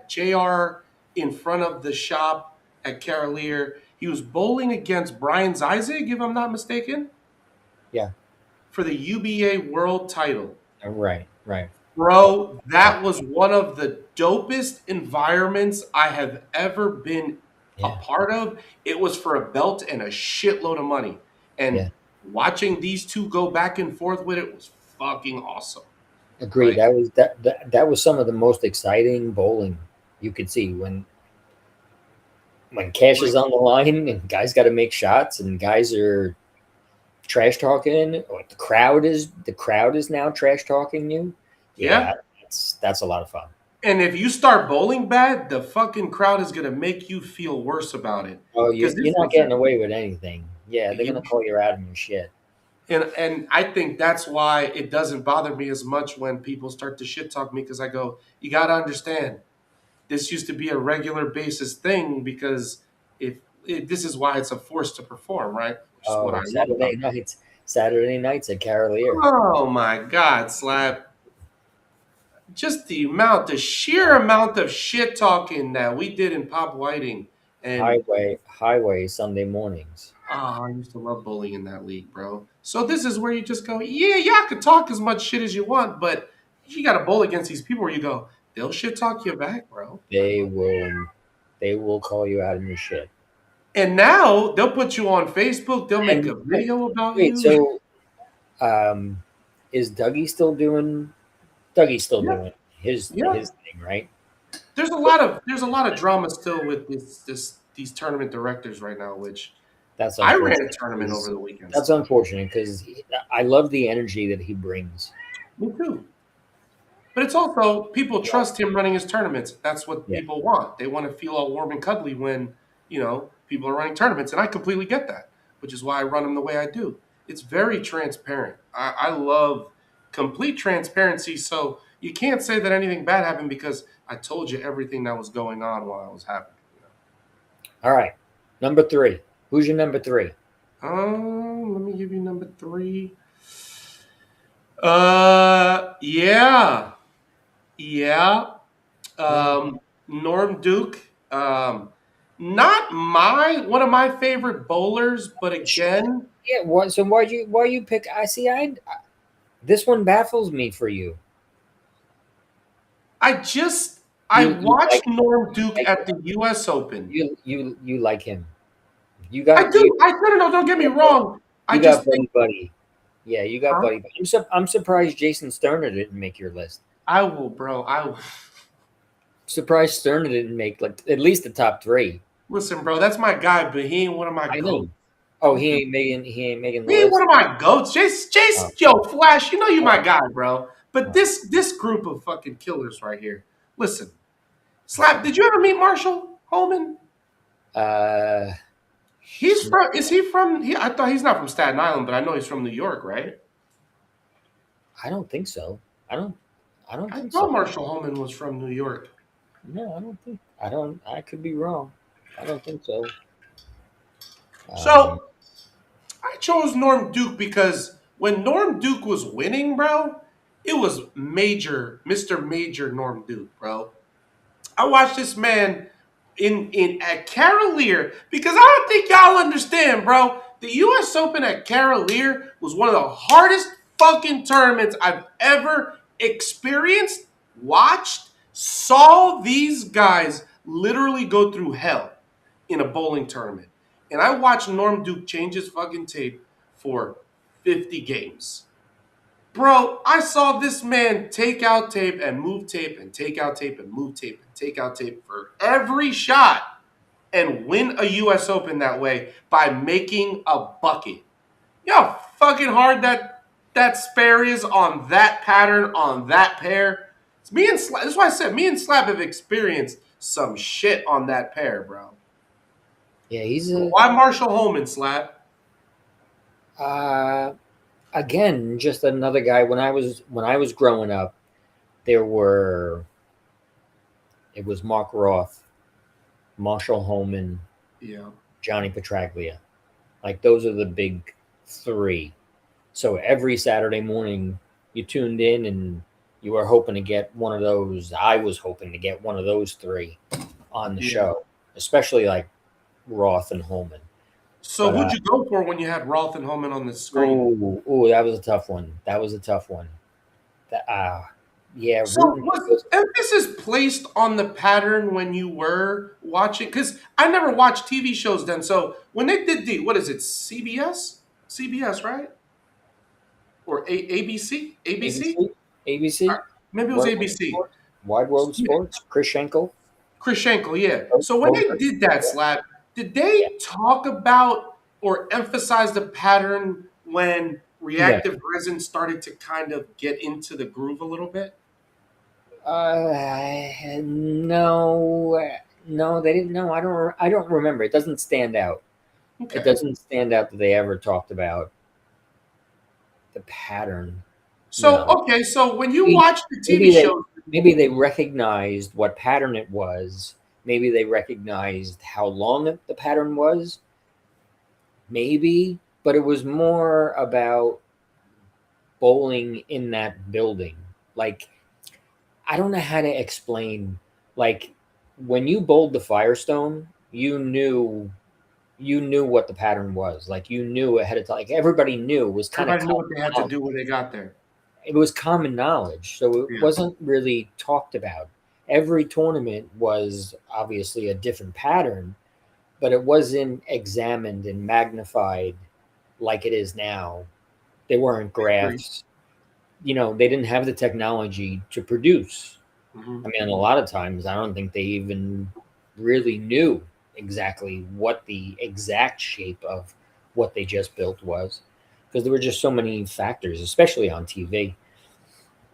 Speaker 1: JR in front of the shop at Carolier? He was bowling against Brian Zizek, if I'm not mistaken,
Speaker 2: yeah.
Speaker 1: for the UBA world title.
Speaker 2: Right, right.
Speaker 1: Bro, that was one of the dopest environments I have ever been a
Speaker 2: Yeah,
Speaker 1: part of. It was for a belt and a shitload of money.
Speaker 2: yeah.
Speaker 1: And watching these two go back and forth with it was fucking awesome.
Speaker 2: Agreed.
Speaker 1: Like,
Speaker 2: That was some of the most exciting bowling you could see when cash
Speaker 1: like
Speaker 2: is on the line and guys got to make shots and guys are trash talking or the crowd is now trash talking you. Yeah,
Speaker 1: yeah.
Speaker 2: that's a lot of fun.
Speaker 1: And if you start bowling bad, the fucking crowd is gonna make you feel worse about it.
Speaker 2: Oh,
Speaker 1: Because
Speaker 2: you're
Speaker 1: this
Speaker 2: not getting
Speaker 1: isn't
Speaker 2: away with anything. Yeah, they're
Speaker 1: you
Speaker 2: gonna call you out on your shit.
Speaker 1: and I think that's why it doesn't bother me as much when people start to shit talk me because I go, you gotta understand, this used to be a regular basis thing because this is why it's a force to perform, right? Which is what I
Speaker 2: Oh,
Speaker 1: love about it.
Speaker 2: Saturday nights at Carolier.
Speaker 1: Oh my God, Slap. Just the sheer amount of shit talking that we did in Pop Whiting. And
Speaker 2: Highway Sunday mornings.
Speaker 1: I used to love bullying in that league, bro. So this is where you just go, yeah, y'all can talk as much shit as you want, but you got to bowl against these people where you go, they'll shit talk you back, bro.
Speaker 2: They will they will call you out on your shit.
Speaker 1: And now they'll put you on Facebook. They'll make
Speaker 2: And
Speaker 1: a video about
Speaker 2: wait,
Speaker 1: you.
Speaker 2: so um, is Dougie still doing? Dougie's still
Speaker 1: Yeah,
Speaker 2: doing
Speaker 1: yeah.
Speaker 2: his thing, right?
Speaker 1: There's a lot of drama still with these tournament directors right now. Which
Speaker 2: That's
Speaker 1: I ran a
Speaker 2: unfortunate.
Speaker 1: tournament over the weekend.
Speaker 2: That's
Speaker 1: Slap.
Speaker 2: unfortunate because I love the energy that he brings.
Speaker 1: Me too. But it's also people trust him running his tournaments. That's what
Speaker 2: Yeah.
Speaker 1: people want. They want to feel all warm and cuddly when, people are running tournaments. And I completely get that, which is why I run them the way I do. It's very transparent. I love complete transparency. So you can't say that anything bad happened because I told you everything that was going on while it was happening.
Speaker 2: All right, number three. Who's your number three?
Speaker 1: Let me give you number three. Yeah. Yeah. Norm Duke, not my one of my favorite bowlers, but again,
Speaker 2: Yeah. What? So why you pick? I see. This one baffles me for you.
Speaker 1: I just I
Speaker 2: You
Speaker 1: watched Norm Duke
Speaker 2: like
Speaker 1: at the U.S. Open.
Speaker 2: you like him. You
Speaker 1: I
Speaker 2: got
Speaker 1: do. I no, don't get me wrong. I
Speaker 2: you
Speaker 1: just
Speaker 2: got
Speaker 1: think,
Speaker 2: buddy. Yeah, you got
Speaker 1: huh?
Speaker 2: buddy. I'm surprised Jason Sterner didn't make your list.
Speaker 1: I will, bro. I will.
Speaker 2: Surprised Sterner didn't make like at least the top three.
Speaker 1: Listen, bro. That's my guy, but he ain't one of my
Speaker 2: I know.
Speaker 1: goats.
Speaker 2: Oh, he ain't making the
Speaker 1: He ain't one
Speaker 2: list.
Speaker 1: of my goats.
Speaker 2: Oh,
Speaker 1: Yo, Flash. You my guy, bro. But this group of fucking killers right here. Listen. Slap, did you ever meet Marshall Holman?
Speaker 2: Uh,
Speaker 1: He's from. Is he from? I thought he's not from Staten Island, but I know he's from New York, right?
Speaker 2: I don't think so. I don't. I don't
Speaker 1: I
Speaker 2: think
Speaker 1: thought
Speaker 2: so.
Speaker 1: Marshall Holman was from New York.
Speaker 2: No, I don't think. I don't. I could be wrong. I don't think so. Um,
Speaker 1: So I chose Norm Duke because when Norm Duke was winning, bro, it was major, Mr. Major Norm Duke, bro. I watched this man in at Carolier because I don't think y'all understand, bro. The U.S. Open at Carolier was one of the hardest fucking tournaments I've ever experienced, watched, saw these guys literally go through hell in a bowling tournament. And I watched Norm Duke change his fucking tape for 50 games. Bro, I saw this man take out tape and move tape and take out tape and move tape and take out tape for every shot and win a US Open that way by making a bucket. You know how fucking hard that spare is on that pattern, on that pair? It's me and Slap. That's why I said me and Slap have experienced some shit on that pair, bro.
Speaker 2: yeah, he's
Speaker 1: So
Speaker 2: a.
Speaker 1: why Marshall Holman, Slap?
Speaker 2: Uh, again, just another guy. When I was growing up, there were. It was Mark Roth, Marshall Holman,
Speaker 1: Yeah.
Speaker 2: Johnny Petraglia. Like those are the big three. So every Saturday morning, you tuned in and you were hoping to get one of those. I was hoping to get one of those three on the
Speaker 1: Yeah.
Speaker 2: show, especially like Roth and Holman.
Speaker 1: So
Speaker 2: But
Speaker 1: who'd you go for when you had Roth and Holman on the screen?
Speaker 2: oh, that was a tough one. That was a tough one. That yeah,
Speaker 1: So
Speaker 2: rooting for
Speaker 1: was
Speaker 2: those.
Speaker 1: emphasis placed on the pattern when you were watching? Because I never watched TV shows then. So when they did the what is it, CBS? CBS, right? Or ABC? ABC?
Speaker 2: ABC, ABC,
Speaker 1: Maybe it was
Speaker 2: Wide World
Speaker 1: ABC.
Speaker 2: Sports, Wide World Sports, Chris Schenkel.
Speaker 1: Chris Schenkel, yeah.
Speaker 2: Both,
Speaker 1: So when
Speaker 2: both
Speaker 1: they
Speaker 2: are,
Speaker 1: did that,
Speaker 2: yeah,
Speaker 1: Slap, did
Speaker 2: yeah.
Speaker 1: they talk about or emphasize the pattern when
Speaker 2: No,
Speaker 1: reactive resin started to kind of get into the groove a little bit?
Speaker 2: no, no, they didn't. No, I don't. I don't remember. It doesn't stand out. It
Speaker 1: Okay.
Speaker 2: doesn't stand out that they ever talked about the pattern.
Speaker 1: So
Speaker 2: No,
Speaker 1: okay, so when you
Speaker 2: maybe,
Speaker 1: watch the TV
Speaker 2: maybe they
Speaker 1: shows,
Speaker 2: maybe they recognized what pattern it was. Maybe they recognized how long the pattern was. Maybe, but it was more about bowling in that building. Like I don't know how to explain. Like when you bowled the Firestone, you knew what the pattern was. Like you knew ahead of time. Like everybody knew. It was kind of
Speaker 1: everybody knew
Speaker 2: common
Speaker 1: what they had to
Speaker 2: knowledge.
Speaker 1: do when they got there.
Speaker 2: It was common knowledge, so it
Speaker 1: Yeah.
Speaker 2: wasn't really talked about. Every tournament was obviously a different pattern, but it wasn't examined and magnified like it is now. They weren't
Speaker 1: I agree.
Speaker 2: graphs. They didn't have the technology to produce.
Speaker 1: Hmm.
Speaker 2: I mean, a lot of times, I don't think they even really knew exactly what the exact shape of what they just built was because there were just so many factors, especially on TV.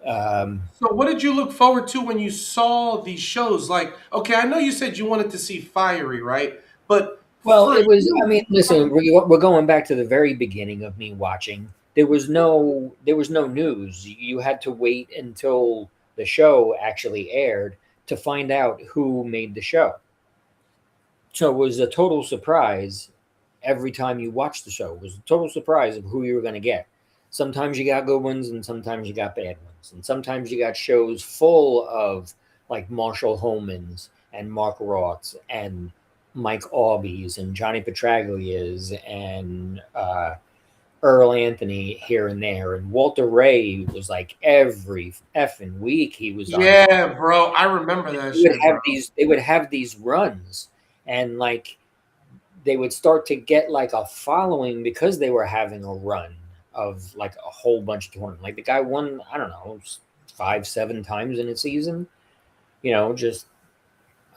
Speaker 2: Um,
Speaker 1: So what did you look forward to when you saw these shows? Like, okay, I know you said you wanted to see Fiery, right? But
Speaker 2: well,
Speaker 1: for
Speaker 2: it was, I
Speaker 1: you,
Speaker 2: mean, listen, we're going back to the very beginning of me watching. There was no news. You had to wait until the show actually aired to find out who made the show. So it was a total surprise every time you watched the show. It was a total surprise of who you were going to get. Sometimes you got good ones, and sometimes you got bad ones, and sometimes you got shows full of like Marshall Holman's and Mark Roth's and Mike Aubie's and Johnny Petraglia's and Earl Anthony here and there, and Walter Ray was like every effing week he was on.
Speaker 1: yeah, bro, I remember that
Speaker 2: They would
Speaker 1: shit,
Speaker 2: have
Speaker 1: bro.
Speaker 2: these. They would have these runs, and like they would start to get like a following because they were having a run of like a whole bunch of tournaments. Like the guy won, I don't know, 5, 7 times in a season. Just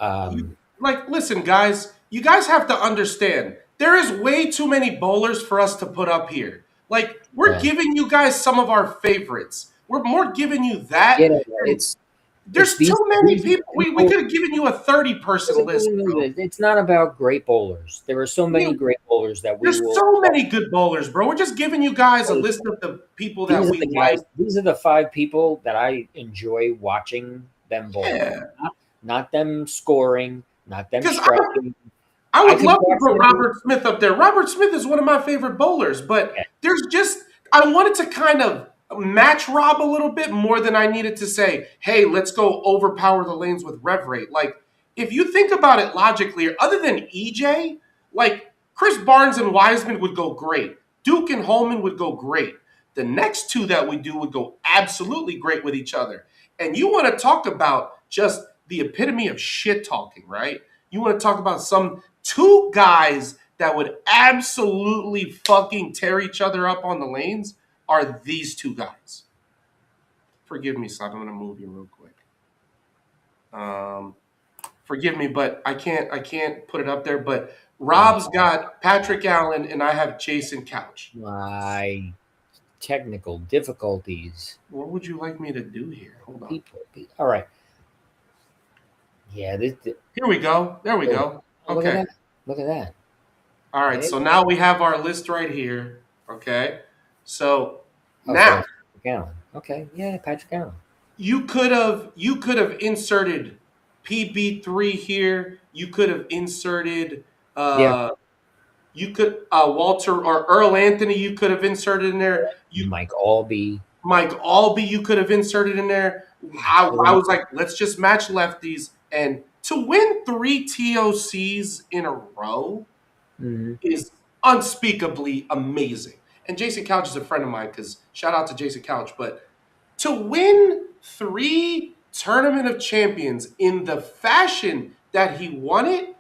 Speaker 2: um,
Speaker 1: Like, listen, guys, you guys have to understand there is way too many bowlers for us to put up here. Like, we're
Speaker 2: yeah,
Speaker 1: giving you guys some of our favorites. We're more giving you that
Speaker 2: yeah.
Speaker 1: than
Speaker 2: It's It's
Speaker 1: There's
Speaker 2: these,
Speaker 1: too many
Speaker 2: these are
Speaker 1: people.
Speaker 2: the
Speaker 1: We
Speaker 2: people.
Speaker 1: could have given you a 30-person list, bro.
Speaker 2: It's not about great bowlers. There are so
Speaker 1: Yeah,
Speaker 2: many great bowlers that we
Speaker 1: there's
Speaker 2: will.
Speaker 1: so many good bowlers, bro. We're just giving you guys a list of the people that
Speaker 2: These are
Speaker 1: we
Speaker 2: the
Speaker 1: like.
Speaker 2: guys. These are the 5 people that I enjoy watching them bowl.
Speaker 1: Yeah,
Speaker 2: Not them scoring, not them
Speaker 1: because
Speaker 2: striking.
Speaker 1: I
Speaker 2: I
Speaker 1: would
Speaker 2: could
Speaker 1: love to
Speaker 2: watch
Speaker 1: put
Speaker 2: them.
Speaker 1: Robert Smith up there. Robert Smith is one of my favorite bowlers, but there's just I wanted to kind of match Rob a little bit more than I needed to say, hey, let's go overpower the lanes with rev rate. Like, if you think about it logically, other than EJ, like Chris Barnes and Wiseman would go great. Duke and Holman would go great. The next two that we do would go absolutely great with each other. And you want to talk about just the epitome of shit talking, right? You want to talk about some two guys that would absolutely fucking tear each other up on the lanes are these two guys. Forgive me, Slap. I'm gonna move you real quick. Forgive me, but I can't put it up there. But Rob's got Patrick Allen, and I have Jason Couch.
Speaker 2: My technical difficulties.
Speaker 1: What would you like me to do here? Hold on.
Speaker 2: All right. Yeah.
Speaker 1: Here we go. There we go.
Speaker 2: Look at
Speaker 1: Okay.
Speaker 2: that. Look at that.
Speaker 1: All right. So now we have our list right here. Okay. So
Speaker 2: Okay.
Speaker 1: now
Speaker 2: Patrick Allen. Okay. Yeah, Patrick Allen.
Speaker 1: you could have inserted PB3 here. You could have inserted you could Walter or Earl Anthony you could have inserted in there.
Speaker 2: Mike Albee.
Speaker 1: Mike Albee you could have inserted in there. I was like, let's just match lefties, and to win 3 TOCs in a row is unspeakably amazing. And Jason Couch is a friend of mine, because shout out to Jason Couch, but to win 3 Tournament of Champions in the fashion that he won it,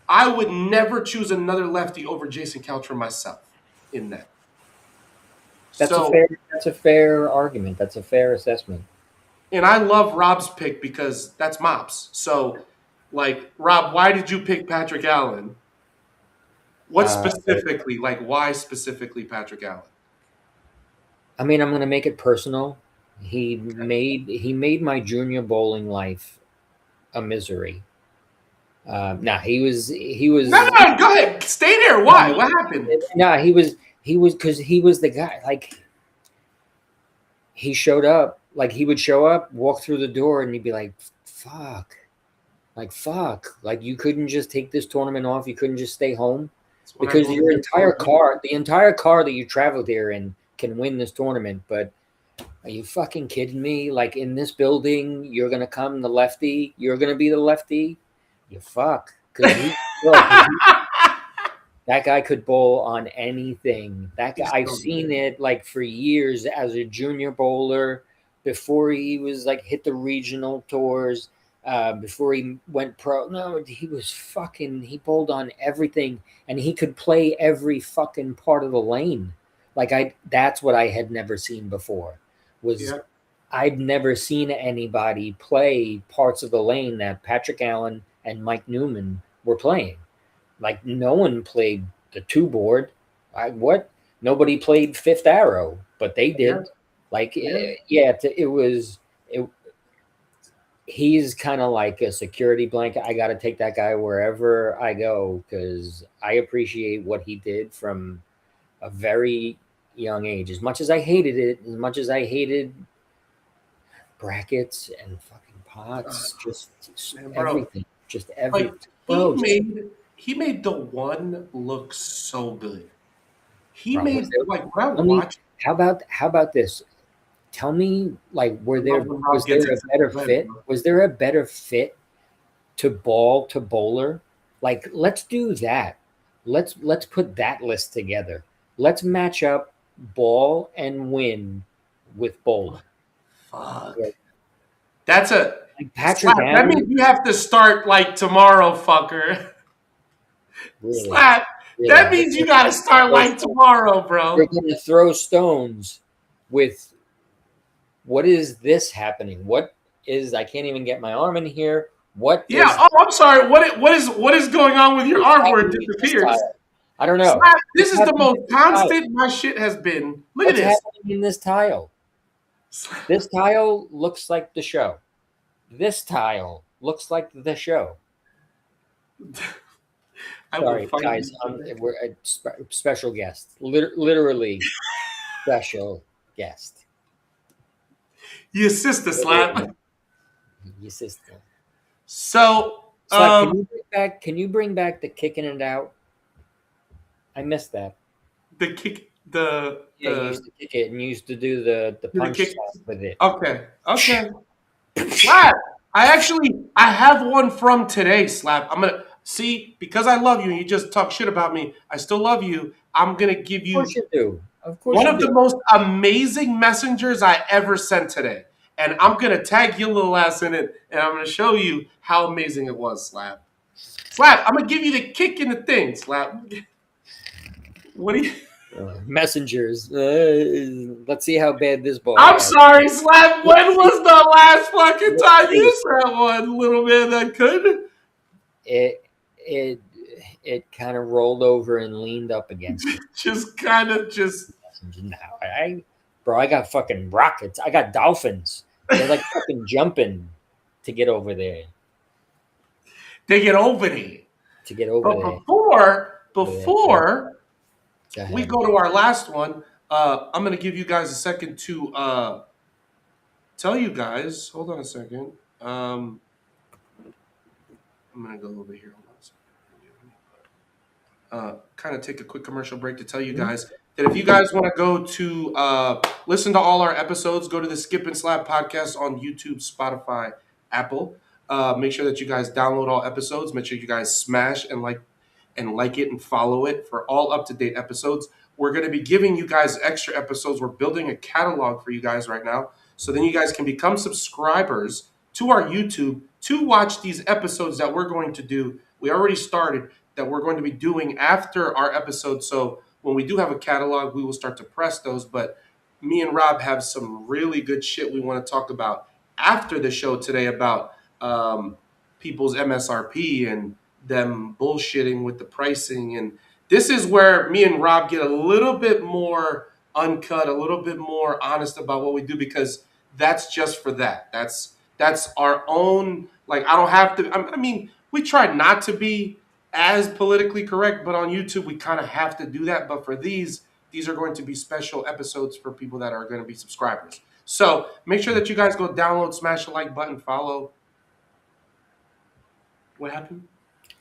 Speaker 1: I would never choose another lefty over Jason Couch for myself in that.
Speaker 2: That's a fair argument. That's a fair assessment.
Speaker 1: And I love Rob's pick because that's Mops. So, like, Rob, why did you pick Patrick Allen? What specifically? Like, why specifically Patrick Allen?
Speaker 2: I mean, I'm going to make it personal. He made my junior bowling life a misery. He was.
Speaker 1: No, go ahead. Stay there. Why? What happened?
Speaker 2: He was because he was the guy. Like, he showed up. Like, he would show up, walk through the door, and he'd be like, "Fuck." Like, you couldn't just take this tournament off. You couldn't just stay home because the entire car that you traveled here in can win this tournament. But are you fucking kidding me? Like, in this building, you're gonna come the lefty. You're gonna be the lefty. You fuck. That guy could bowl on anything. That guy, I've seen it like for years as a junior bowler, before he was like hit the regional tours, before he went pro. No, he bowled on everything, and he could play every fucking part of the lane. That's what I had never seen before. I'd never seen anybody play parts of the lane that Patrick Allen and Mike Newman were playing. Like, no one played the 2 board. Nobody played Fifth Arrow, but they did. He's kind of like a security blanket. I got to take that guy wherever I go because I appreciate what he did from a very young age. As much as I hated it, as much as I hated brackets and fucking pots, everything. Just everything.
Speaker 1: He made the one look so good.
Speaker 2: How about this? Tell me, like, was there a better fit? Was there a better fit to bowler? Like, let's do that. Let's put that list together. Let's match up ball and win with bowling.
Speaker 1: Fuck. That's
Speaker 2: Patrick
Speaker 1: Allen. That means you have to start like tomorrow, fucker.
Speaker 2: Really?
Speaker 1: Slap. Yeah. That means you got to start like tomorrow, bro.
Speaker 2: We're going to throw stones with what is this happening? What is, I can't even get my arm in here.
Speaker 1: I'm sorry. What is going on with your arm where it disappears?
Speaker 2: I don't know.
Speaker 1: Slap, this is the most constant my shit has been. Look at this.
Speaker 2: What's happening in this tile? This tile looks like the show. This tile looks like the show.
Speaker 1: I will
Speaker 2: Sorry,
Speaker 1: fight
Speaker 2: guys.
Speaker 1: you.
Speaker 2: We're a special guest. Literally special guest.
Speaker 1: Your sister slap.
Speaker 2: Your sister.
Speaker 1: So,
Speaker 2: Slap, can you bring back the kicking it out? I missed that.
Speaker 1: the kick,
Speaker 2: Yeah, you used to kick it and you used to do the
Speaker 1: the
Speaker 2: punch
Speaker 1: kick.
Speaker 2: sound with it.
Speaker 1: Okay, okay. Slap. I have one from today, Slap. I'm gonna see because I love you and you just talk shit about me. I still love you. I'm gonna give
Speaker 2: Of course
Speaker 1: you
Speaker 2: you do. Of course
Speaker 1: one
Speaker 2: you
Speaker 1: of the
Speaker 2: do.
Speaker 1: most amazing messengers I ever sent today. And I'm gonna tag your little ass in it, and I'm gonna show you how amazing it was, Slap. Slap, I'm gonna give you the kick in the thing, Slap. What do you
Speaker 2: Messengers. Let's see how bad this ball
Speaker 1: I'm
Speaker 2: is.
Speaker 1: sorry, Slap. When was the last fucking time you said one, little man that could?
Speaker 2: It it it kind of rolled over and leaned up against it.
Speaker 1: Just kind of just
Speaker 2: Now bro, I got fucking rockets. I got dolphins. They're like fucking jumping to get over there.
Speaker 1: they get over there.
Speaker 2: To get over
Speaker 1: But
Speaker 2: there.
Speaker 1: before
Speaker 2: Go
Speaker 1: we
Speaker 2: ahead.
Speaker 1: go to our last one, I'm gonna give you guys a second to tell you guys. Hold on a second. I'm gonna go over here. Hold on a second. Kind of take a quick commercial break to tell you guys that if you guys want to go to listen to all our episodes, go to the Skip and Slap podcast on YouTube, Spotify, Apple. Make sure that you guys download all episodes. Make sure you guys smash and like it and follow it for all up to date episodes. We're going to be giving you guys extra episodes. We're building a catalog for you guys right now. So then you guys can become subscribers to our YouTube to watch these episodes that we're going to do. We already started that we're going to be doing after our episode. So when we do have a catalog, we will start to press those. But me and Rob have some really good shit we want to talk about after the show today about people's MSRP and them bullshitting with the pricing. And this is where me and Rob get a little bit more uncut, a little bit more honest about what we do because that's just for that. That's our own. Like I don't have to. I mean, we try not to be as politically correct, but on YouTube we kind of have to do that. But for these are going to be special episodes for people that are going to be subscribers. So make sure that you guys go download, smash the like button, follow. What happened?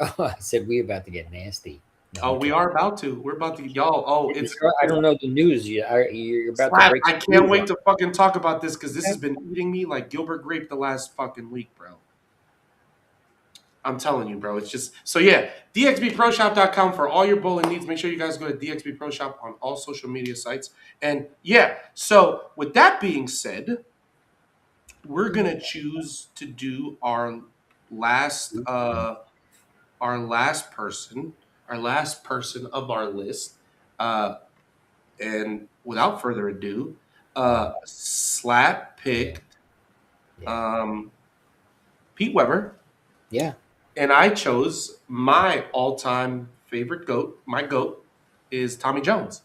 Speaker 2: Oh, I said we about to get nasty. No,
Speaker 1: Oh, we are about to. We're about to, y'all. Oh, it's.
Speaker 2: I don't know the news. You're about
Speaker 1: Slap.
Speaker 2: to break.
Speaker 1: I can't wait to fucking talk about this because this has been eating me like Gilbert Grape the last fucking week, bro. I'm telling you, bro. It's just so yeah. DXBProShop.com for all your bowling needs. Make sure you guys go to DXB Pro Shop on all social media sites. And yeah, so with that being said, we're gonna choose to do our last person of our list. And without further ado, Slap picked Pete Weber.
Speaker 2: Yeah.
Speaker 1: And I chose my all-time favorite GOAT. My GOAT is Tommy Jones.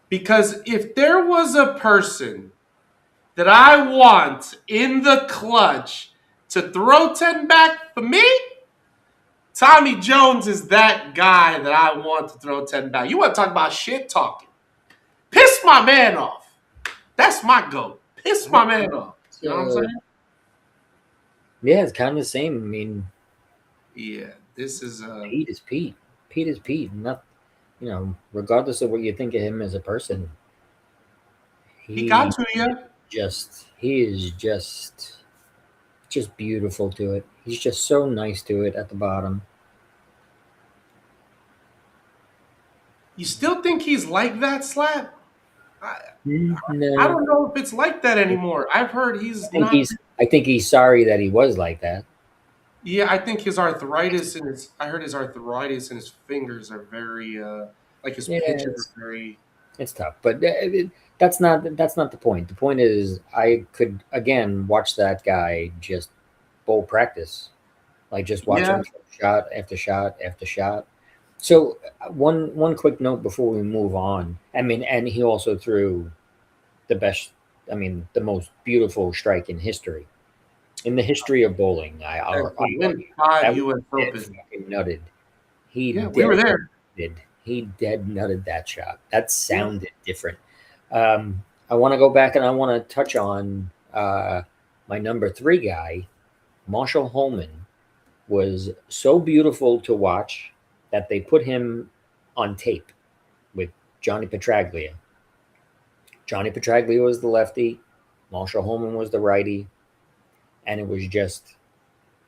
Speaker 1: Because if there was a person that I want in the clutch to throw 10 back for me, Tommy Jones is that guy that I want to throw 10 back. You want to talk about shit talking. Piss my man off. That's my GOAT. Piss my man off. You know what I'm saying?
Speaker 2: Yeah, it's kind of the same. I mean,
Speaker 1: yeah, this is
Speaker 2: Pete is Pete. Pete is Pete. Not, regardless of what you think of him as a person,
Speaker 1: he got to you.
Speaker 2: He is just beautiful to it. He's just so nice to it at the bottom.
Speaker 1: You still think he's like that, Slap?
Speaker 2: No.
Speaker 1: I don't know if it's like that anymore. I've heard
Speaker 2: I think he's sorry that he was like that.
Speaker 1: Yeah, I think his arthritis and I heard his arthritis and his fingers are very like his pitches are very.
Speaker 2: It's tough, but that's not the point. The point is, I could again watch that guy just bowl practice, like just watch him shot after shot after shot. So one quick note before we move on. I mean, and he also threw the best. I mean, the most beautiful strike in history. in the history of bowling.
Speaker 1: And
Speaker 2: I'll
Speaker 1: to win
Speaker 2: argue
Speaker 1: five
Speaker 2: that was
Speaker 1: U.S.
Speaker 2: dead
Speaker 1: Open.
Speaker 2: fucking nutted. He
Speaker 1: Yeah, we were there.
Speaker 2: dead nutted that shot. That
Speaker 1: Yeah.
Speaker 2: sounded different. I want to go back and I want to touch on my number 3 guy, Marshall Holman. Was so beautiful to watch that they put him on tape with Johnny Petraglia. Johnny Petraglia was the lefty, Marshall Holman was the righty, and it was just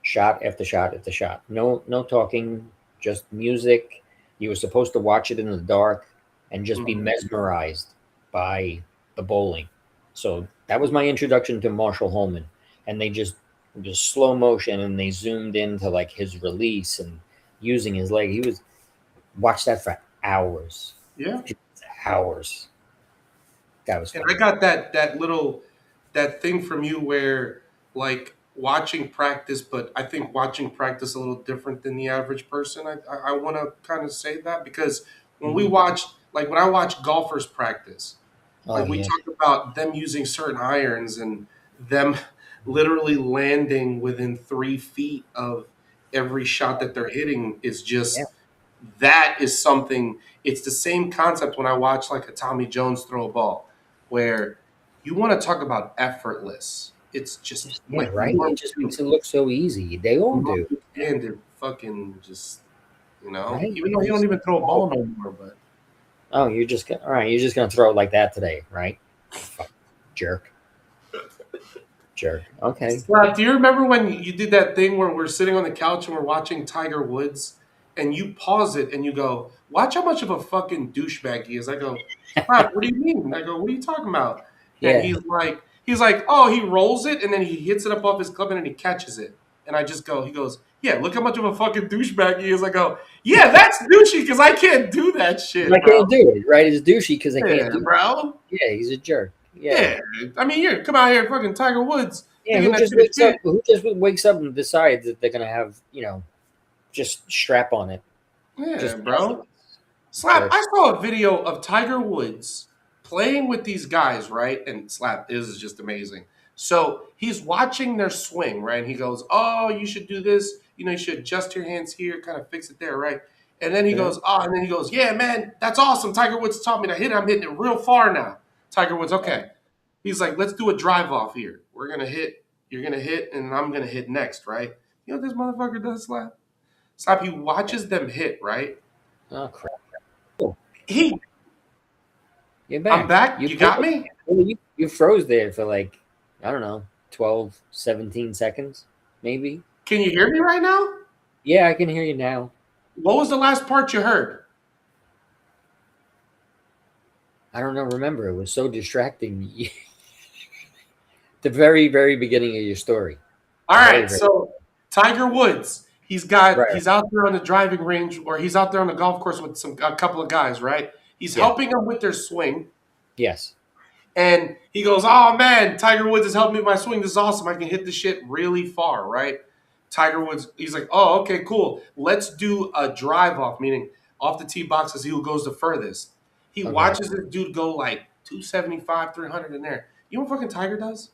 Speaker 2: shot after shot after shot. No talking, just music. You were supposed to watch it in the dark and just be
Speaker 1: Mhm.
Speaker 2: mesmerized by the bowling. So that was my introduction to Marshall Holman, and they just slow motion and they zoomed into like his release and using his leg. He was watch that for hours,
Speaker 1: Yeah.
Speaker 2: hours. That was
Speaker 1: And
Speaker 2: fun.
Speaker 1: I got that little that thing from you where like watching practice, but I think watching practice a little different than the average person. I want to kind of say that because when we
Speaker 2: Mhm.
Speaker 1: watch like when I watch golfers practice,
Speaker 2: Oh
Speaker 1: like we
Speaker 2: yeah,
Speaker 1: talk about them using certain irons and them literally landing within 3 feet of every shot that they're hitting is
Speaker 2: yeah,
Speaker 1: just that is something. It's the same concept when I watch like a Tommy Jones throw a ball, where you want to talk about effortless. It's just
Speaker 2: yeah.
Speaker 1: like
Speaker 2: Right. It just makes it look so easy. They all do.
Speaker 1: Norman Handed fucking just
Speaker 2: Right.
Speaker 1: even though he don't
Speaker 2: Just
Speaker 1: even throw a
Speaker 2: oh,
Speaker 1: ball no more, but
Speaker 2: oh, you're just all right. You're just gonna throw it like that today, right? Fuck, jerk, jerk. Okay.
Speaker 1: Rob, do you remember when you did that thing where we're sitting on the couch and we're watching Tiger Woods and you pause it and you go, watch how much of a fucking douchebag he is. I go, Rob, what do you mean? I go, what are you talking about? And
Speaker 2: Yeah.
Speaker 1: he's like, oh, he rolls it and then he hits it up off his club and then he catches it. And I just go, he goes, yeah, look how much of a fucking douchebag he is. I go, yeah, that's douchey because I can't do that
Speaker 2: 'Cause
Speaker 1: shit,
Speaker 2: I
Speaker 1: bro.
Speaker 2: can't do it. Right? It's douchey because I
Speaker 1: Yeah,
Speaker 2: can't do it.
Speaker 1: bro.
Speaker 2: Yeah, he's a jerk. Yeah.
Speaker 1: Yeah. I mean, you come out here fucking Tiger Woods
Speaker 2: Yeah.
Speaker 1: thinking
Speaker 2: Who
Speaker 1: that
Speaker 2: just
Speaker 1: you're the
Speaker 2: wakes up?
Speaker 1: shit.
Speaker 2: Who just wakes up and decides that they're gonna have just strap on it?
Speaker 1: Yeah,
Speaker 2: Just
Speaker 1: bro. Slap,
Speaker 2: jerk.
Speaker 1: I saw a video of Tiger Woods playing with these guys, right? And Slap, this is just amazing. So he's watching their swing, right? And he goes, oh, you should do this. You should adjust your hands here, kind of fix it there, right? And then he
Speaker 2: Yeah.
Speaker 1: goes, oh, and then he goes, yeah, man, that's awesome. Tiger Woods taught me to hit it. I'm hitting it real far now. Tiger Woods, okay. He's like, let's do a drive off here. We're going to hit, you're going to hit, and I'm going to hit next, right? You know what this motherfucker does, Slap? Slap, he watches them hit, right?
Speaker 2: Oh crap. Oh,
Speaker 1: He
Speaker 2: you're
Speaker 1: I'm
Speaker 2: back.
Speaker 1: back.
Speaker 2: You
Speaker 1: You got
Speaker 2: paused.
Speaker 1: me?
Speaker 2: You froze there for like, I don't know, 12, 17 seconds, maybe.
Speaker 1: Can you hear me right now?
Speaker 2: Yeah, I can hear you now.
Speaker 1: What was the last part you heard?
Speaker 2: I don't know. Remember, it was so distracting. The very, very beginning of your story.
Speaker 1: All
Speaker 2: Very,
Speaker 1: right,
Speaker 2: very.
Speaker 1: so Tiger Woods,
Speaker 2: Right.
Speaker 1: he's out there on the driving range or he's out there on the golf course with a couple of guys, right? He's
Speaker 2: Yeah.
Speaker 1: helping them with their swing.
Speaker 2: Yes.
Speaker 1: And he goes, oh man, Tiger Woods is helping me with my swing. This is awesome. I can hit this shit really far, right? Tiger Woods, he's like, oh, okay, cool. Let's do a drive off, meaning off the tee box to see who goes the furthest. He
Speaker 2: Okay.
Speaker 1: watches this dude go like 275, 300 in there. You know what fucking Tiger does?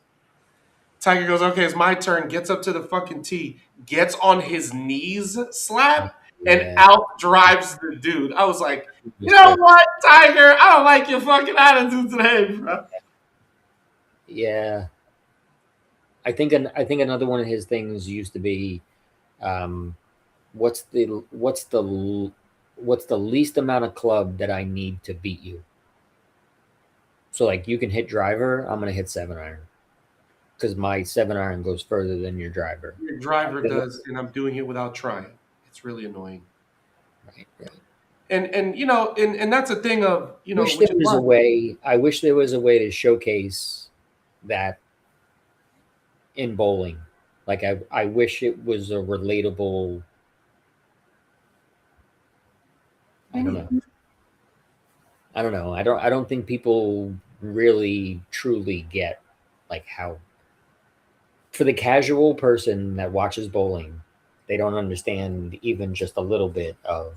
Speaker 1: Tiger goes, okay, it's my turn. Gets up to the fucking tee, gets on his knees, slap, and
Speaker 2: Yeah.
Speaker 1: out drives the dude. I was like, you
Speaker 2: Just
Speaker 1: know
Speaker 2: like,
Speaker 1: what, Tiger? I don't like your fucking attitude today, bro.
Speaker 2: yeah. I think another one of his things used to be, um, what's the least amount of club that I need to beat you? So like you can hit driver, I'm gonna hit 7-iron because my 7-iron goes further than your driver.
Speaker 1: Your driver does, and I'm doing it without trying. It's really annoying.
Speaker 2: Right. Right.
Speaker 1: And that's a thing of,
Speaker 2: Wish there
Speaker 1: which is
Speaker 2: was
Speaker 1: why.
Speaker 2: a way. I wish there was a way to showcase that in bowling. Like I wish it was a relatable. I don't know. I don't know. I don't think people really truly get like how for the casual person that watches bowling, they don't understand even just a little bit of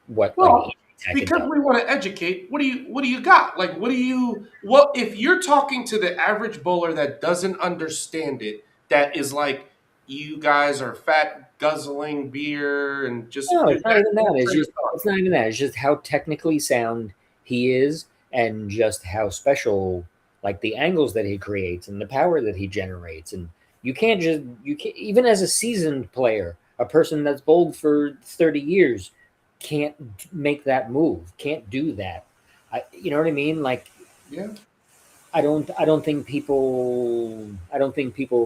Speaker 2: what like
Speaker 1: Well,
Speaker 2: each I could
Speaker 1: because
Speaker 2: tell.
Speaker 1: we want to educate. What do you got? Like, what if you're talking to the average bowler that doesn't understand it, that is like, you guys are fat guzzling beer and just
Speaker 2: No,
Speaker 1: that
Speaker 2: it's not even that.
Speaker 1: whole
Speaker 2: It's
Speaker 1: train of
Speaker 2: just
Speaker 1: thought.
Speaker 2: it's not even that. It's just how technically sound he is, and just how special, like the angles that he creates and the power that he generates. And you can't even as a seasoned player, a person that's bowled for 30 years can't make that move, can't do that. You know what I mean? Like
Speaker 1: Yeah.
Speaker 2: I don't think people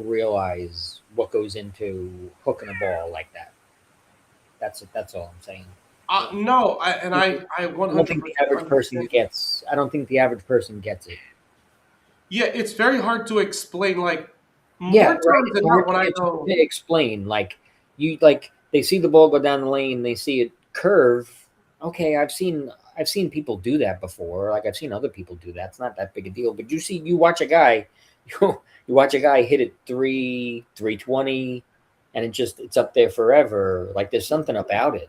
Speaker 2: realize what goes into hooking a ball like that. That's all I'm saying.
Speaker 1: No, I
Speaker 2: I don't think the
Speaker 1: 100%
Speaker 2: average person
Speaker 1: understand.
Speaker 2: gets. I don't think the average person gets it.
Speaker 1: Yeah, it's very hard to explain. Like,
Speaker 2: Yeah,
Speaker 1: more
Speaker 2: right.
Speaker 1: times
Speaker 2: It's
Speaker 1: than not,
Speaker 2: hard.
Speaker 1: when I
Speaker 2: It's hard
Speaker 1: go,
Speaker 2: to explain. Like they see the ball go down the lane, they see it curve. Okay, I've seen people do that before. Like I've seen other people do that. It's not that big a deal. But you watch a guy, you watch a guy hit it 320, and it's up there forever. Like there's something about it.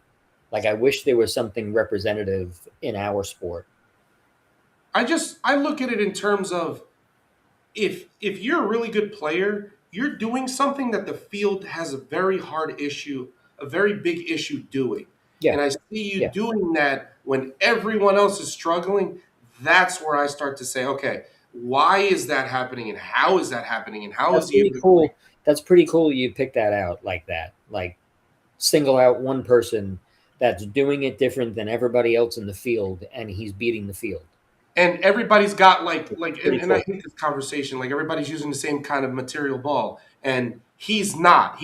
Speaker 2: Like I wish there was something representative in our sport.
Speaker 1: I look at it in terms of, if you're a really good player, you're doing something that the field has a very hard issue, a very big issue doing.
Speaker 2: Yeah,
Speaker 1: And I see you
Speaker 2: yeah.
Speaker 1: doing that when everyone else is struggling. That's where I start to say, okay, why is that happening, and how is that happening, and how
Speaker 2: That's
Speaker 1: is he
Speaker 2: pretty
Speaker 1: able to create?
Speaker 2: cool. That's pretty cool. You pick that out like that. Like single out one person that's doing it different than everybody else in the field, and he's beating the field.
Speaker 1: And everybody's got
Speaker 2: It's
Speaker 1: and,
Speaker 2: pretty
Speaker 1: and I
Speaker 2: cool.
Speaker 1: hate this conversation, like everybody's using the same kind of material ball, and he's not.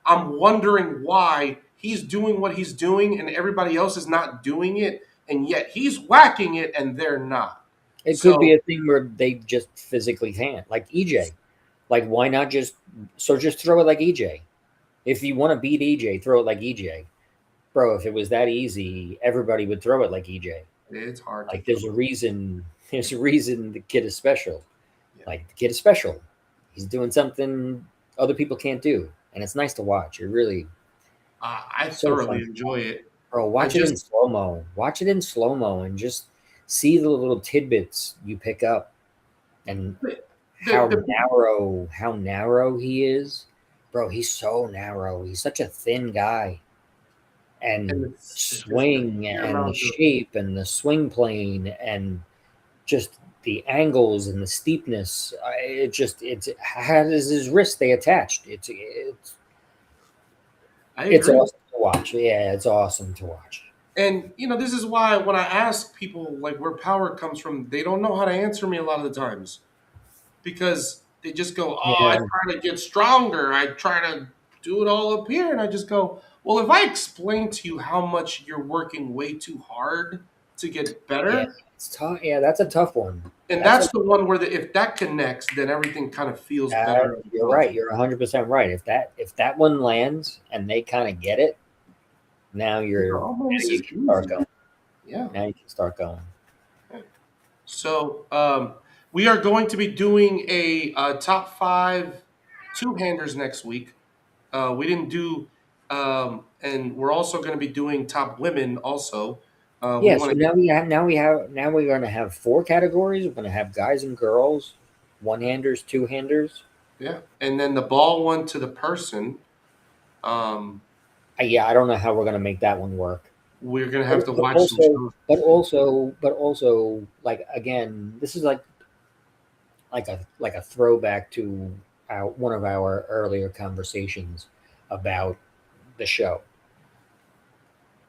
Speaker 1: I'm wondering why he's doing what he's doing and everybody else is not doing it, and yet he's whacking it and they're not.
Speaker 2: It could be
Speaker 1: So
Speaker 2: a thing where they just physically can't, like EJ. Like why not just throw it like EJ? If you want to beat EJ, throw it like EJ, bro. If it was that easy, everybody would throw it like EJ.
Speaker 1: it's hard to
Speaker 2: Like
Speaker 1: throw.
Speaker 2: there's a reason. There's a reason the kid is special.
Speaker 1: Yeah.
Speaker 2: Like the kid is special. He's doing something other people can't do, and it's nice to watch. It really
Speaker 1: I
Speaker 2: so
Speaker 1: thoroughly
Speaker 2: fun,
Speaker 1: enjoy it.
Speaker 2: bro.
Speaker 1: I
Speaker 2: Watch it in
Speaker 1: just
Speaker 2: slow mo. Watch it in slow mo, and just see the little tidbits you pick up, and
Speaker 1: the, the
Speaker 2: how narrow he is, bro. He's so narrow. He's such a thin guy,
Speaker 1: and
Speaker 2: and
Speaker 1: it's just the
Speaker 2: swing
Speaker 1: sheer
Speaker 2: and the
Speaker 1: amount of
Speaker 2: shape and the swing plane and just the angles and the steepness. It has his wrist they attached.
Speaker 1: I
Speaker 2: It's
Speaker 1: agree.
Speaker 2: awesome to watch. Yeah, it's awesome to watch.
Speaker 1: And this is why when I ask people like where power comes from, they don't know how to answer me a lot of the times, because they just go, "Oh, I
Speaker 2: Yeah,
Speaker 1: try to get stronger. I try to do it all up here." And I just go, "Well, if I explain to you how much you're working way too hard to get
Speaker 2: yeah,
Speaker 1: better,"
Speaker 2: it's tough. Yeah, that's a tough one.
Speaker 1: and
Speaker 2: That's a
Speaker 1: that's the one where if that connects, then everything kind of feels better as
Speaker 2: You're
Speaker 1: well.
Speaker 2: right. You're 100% right. If that one lands and they kind of get it,
Speaker 1: Oh,
Speaker 2: now
Speaker 1: this
Speaker 2: you
Speaker 1: is
Speaker 2: can start
Speaker 1: easy.
Speaker 2: going.
Speaker 1: Yeah.
Speaker 2: Now you can start going.
Speaker 1: So we are going to be doing a top five two-handers next week. We didn't do, and we're also going to be doing top women also. We
Speaker 2: Yeah.
Speaker 1: want
Speaker 2: So
Speaker 1: to get,
Speaker 2: now we're going to have four categories. We're going to have guys and girls, one handers, two handers.
Speaker 1: yeah, and then the ball one to the person. Um,
Speaker 2: Yeah, I don't know how we're going to make that one work.
Speaker 1: we're going to have
Speaker 2: But,
Speaker 1: to
Speaker 2: but
Speaker 1: watch some
Speaker 2: also,
Speaker 1: shows.
Speaker 2: but also, like again, this is like a throwback to one of our earlier conversations about the show.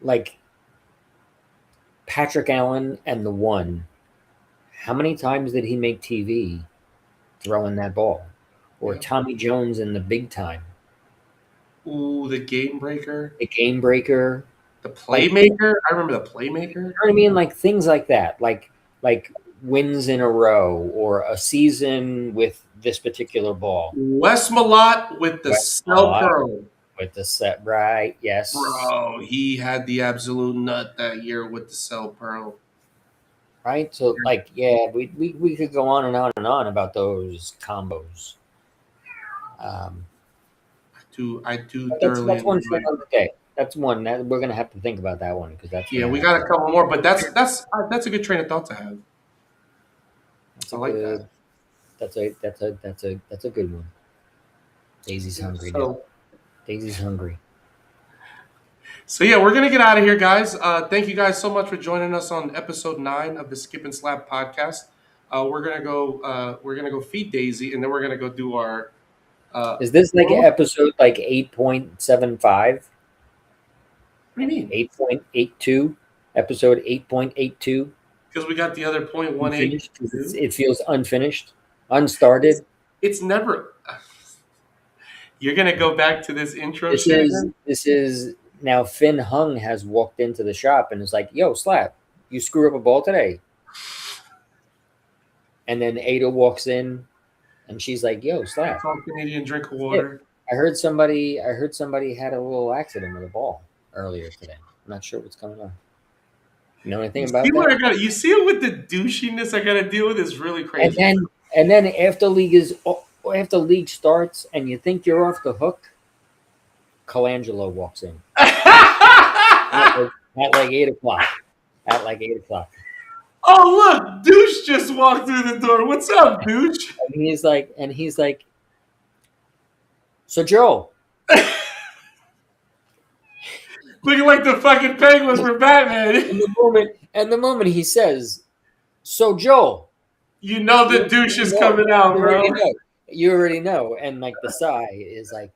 Speaker 2: Like Patrick Allen and the one, how many times did he make TV throwing that ball? Or
Speaker 1: Yeah.
Speaker 2: Tommy Jones in the big time,
Speaker 1: Ooh, the game breaker,
Speaker 2: the game breaker.
Speaker 1: the
Speaker 2: Like,
Speaker 1: playmaker. I remember the playmaker.
Speaker 2: know what I mean? Like things like that. Like wins in a row or a season with this particular ball.
Speaker 1: Wes Malott with the
Speaker 2: West
Speaker 1: Snell
Speaker 2: Malott
Speaker 1: Pearl.
Speaker 2: with the set right. Yes.
Speaker 1: Bro, he had the absolute nut that year with the Cell Pearl.
Speaker 2: Right. So like yeah, we could go on and on and on about those combos. Um,
Speaker 1: I do
Speaker 2: but
Speaker 1: thoroughly
Speaker 2: that's one for
Speaker 1: enjoy it.
Speaker 2: another day. That's one that we're gonna have to think about that one because that's
Speaker 1: Yeah,
Speaker 2: gonna
Speaker 1: we
Speaker 2: have
Speaker 1: got a
Speaker 2: to.
Speaker 1: couple more, but that's a good train of thought to have.
Speaker 2: That's
Speaker 1: I
Speaker 2: a
Speaker 1: like
Speaker 2: good.
Speaker 1: that.
Speaker 2: That's a good one. Daisy's hungry now.
Speaker 1: So
Speaker 2: Daisy's hungry.
Speaker 1: So yeah, we're gonna get out of here, guys. Thank you guys so much for joining us on episode 9 of the Skip and Slap podcast. We're gonna go. We're gonna go feed Daisy, and then we're gonna go do our.
Speaker 2: Is this like
Speaker 1: What
Speaker 2: episode like 8.75?
Speaker 1: do you mean?
Speaker 2: 8.82? Episode 8.82?
Speaker 1: Because we got the other point 182.
Speaker 2: Unfinished? 'Cause it feels unfinished, unstarted.
Speaker 1: It's never. You're gonna go back to this intro
Speaker 2: This
Speaker 1: shit
Speaker 2: is
Speaker 1: again.
Speaker 2: this is now Finn Hung has walked into the shop and is like, "Yo, Slap, you screw up a ball today." And then Ada walks in, and she's like, "Yo, Slap,
Speaker 1: Talk Canadian, drink of water.
Speaker 2: I heard somebody had a little accident with a ball earlier today. I'm not sure what's going on. You know anything
Speaker 1: You
Speaker 2: about
Speaker 1: see what I
Speaker 2: that?"
Speaker 1: got? You see it with the douchiness I gotta deal with is really
Speaker 2: And
Speaker 1: crazy.
Speaker 2: then after league starts and you think you're off the hook, Colangelo walks in at like 8 o'clock. At like 8 o'clock.
Speaker 1: Oh look, douche just walked through the door. What's up, douche?
Speaker 2: And he's like, "So Joe."
Speaker 1: Looking like the fucking penguin for Batman.
Speaker 2: And the moment he says, "So Joe,"
Speaker 1: You know the douche is coming out, bro.
Speaker 2: You already know. And like the sigh is like,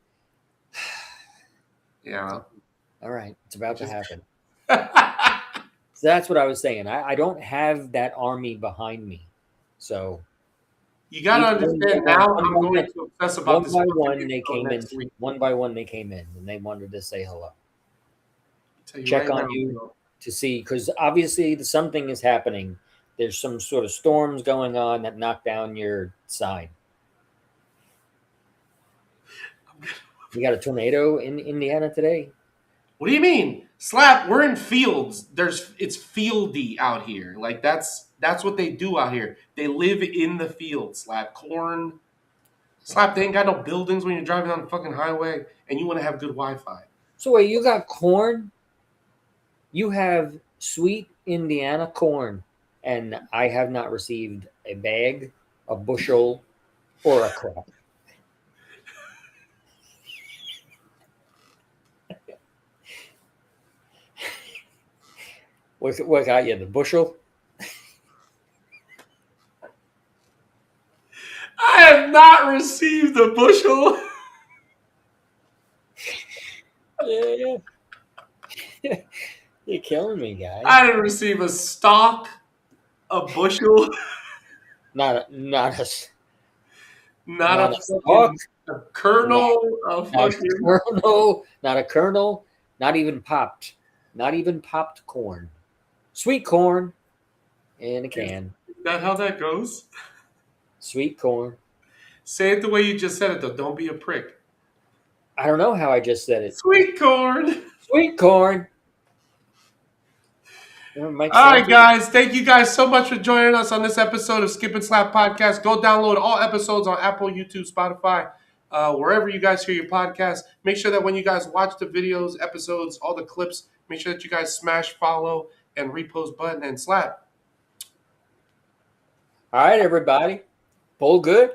Speaker 1: Yeah.
Speaker 2: all right, it's about to happen. So that's what I was saying. I don't have that army behind me. So
Speaker 1: You gotta understand now. I'm going to obsess about
Speaker 2: one
Speaker 1: this.
Speaker 2: by
Speaker 1: fucking
Speaker 2: one they
Speaker 1: intro
Speaker 2: came in.
Speaker 1: next week.
Speaker 2: One by one they came in, and they wanted to say hello,
Speaker 1: Tell you
Speaker 2: check
Speaker 1: right
Speaker 2: on
Speaker 1: now,
Speaker 2: you.
Speaker 1: bro.
Speaker 2: to see, because obviously something is happening. There's some sort of storms going on that knock down your sign. We got a tornado in Indiana today.
Speaker 1: What do you mean? Slap, we're in fields. It's fieldy out here. Like that's what they do out here. They live in the fields. Slap, corn. Slap, they ain't got no buildings when you're driving on the fucking highway and you want to have good Wi-Fi.
Speaker 2: So wait, you got corn? You have sweet Indiana corn, and I have not received a bag, a bushel, or a crop. What got you? The bushel?
Speaker 1: I have not received a bushel.
Speaker 2: Yeah. You're killing me, guys.
Speaker 1: I didn't receive a stalk, a bushel,
Speaker 2: Not a
Speaker 1: not
Speaker 2: Not
Speaker 1: a
Speaker 2: a stalk.
Speaker 1: a kernel, a
Speaker 2: Not
Speaker 1: fucking.
Speaker 2: a kernel. Not a kernel. Not even popped. Not even popped corn. Sweet corn in a can.
Speaker 1: Is that how that goes?
Speaker 2: Sweet corn.
Speaker 1: Say it the way you just said it, though. Don't be a prick.
Speaker 2: I don't know how I just said it.
Speaker 1: Sweet corn.
Speaker 2: Sweet corn.
Speaker 1: All right, guys. Thank you guys so much for joining us on this episode of Skip and Slap Podcast. Go download all episodes on Apple, YouTube, Spotify, wherever you guys hear your podcast. Make sure that when you guys watch the videos, episodes, all the clips, make sure that you guys smash follow and repost button and slap.
Speaker 2: All right, everybody. Pull good.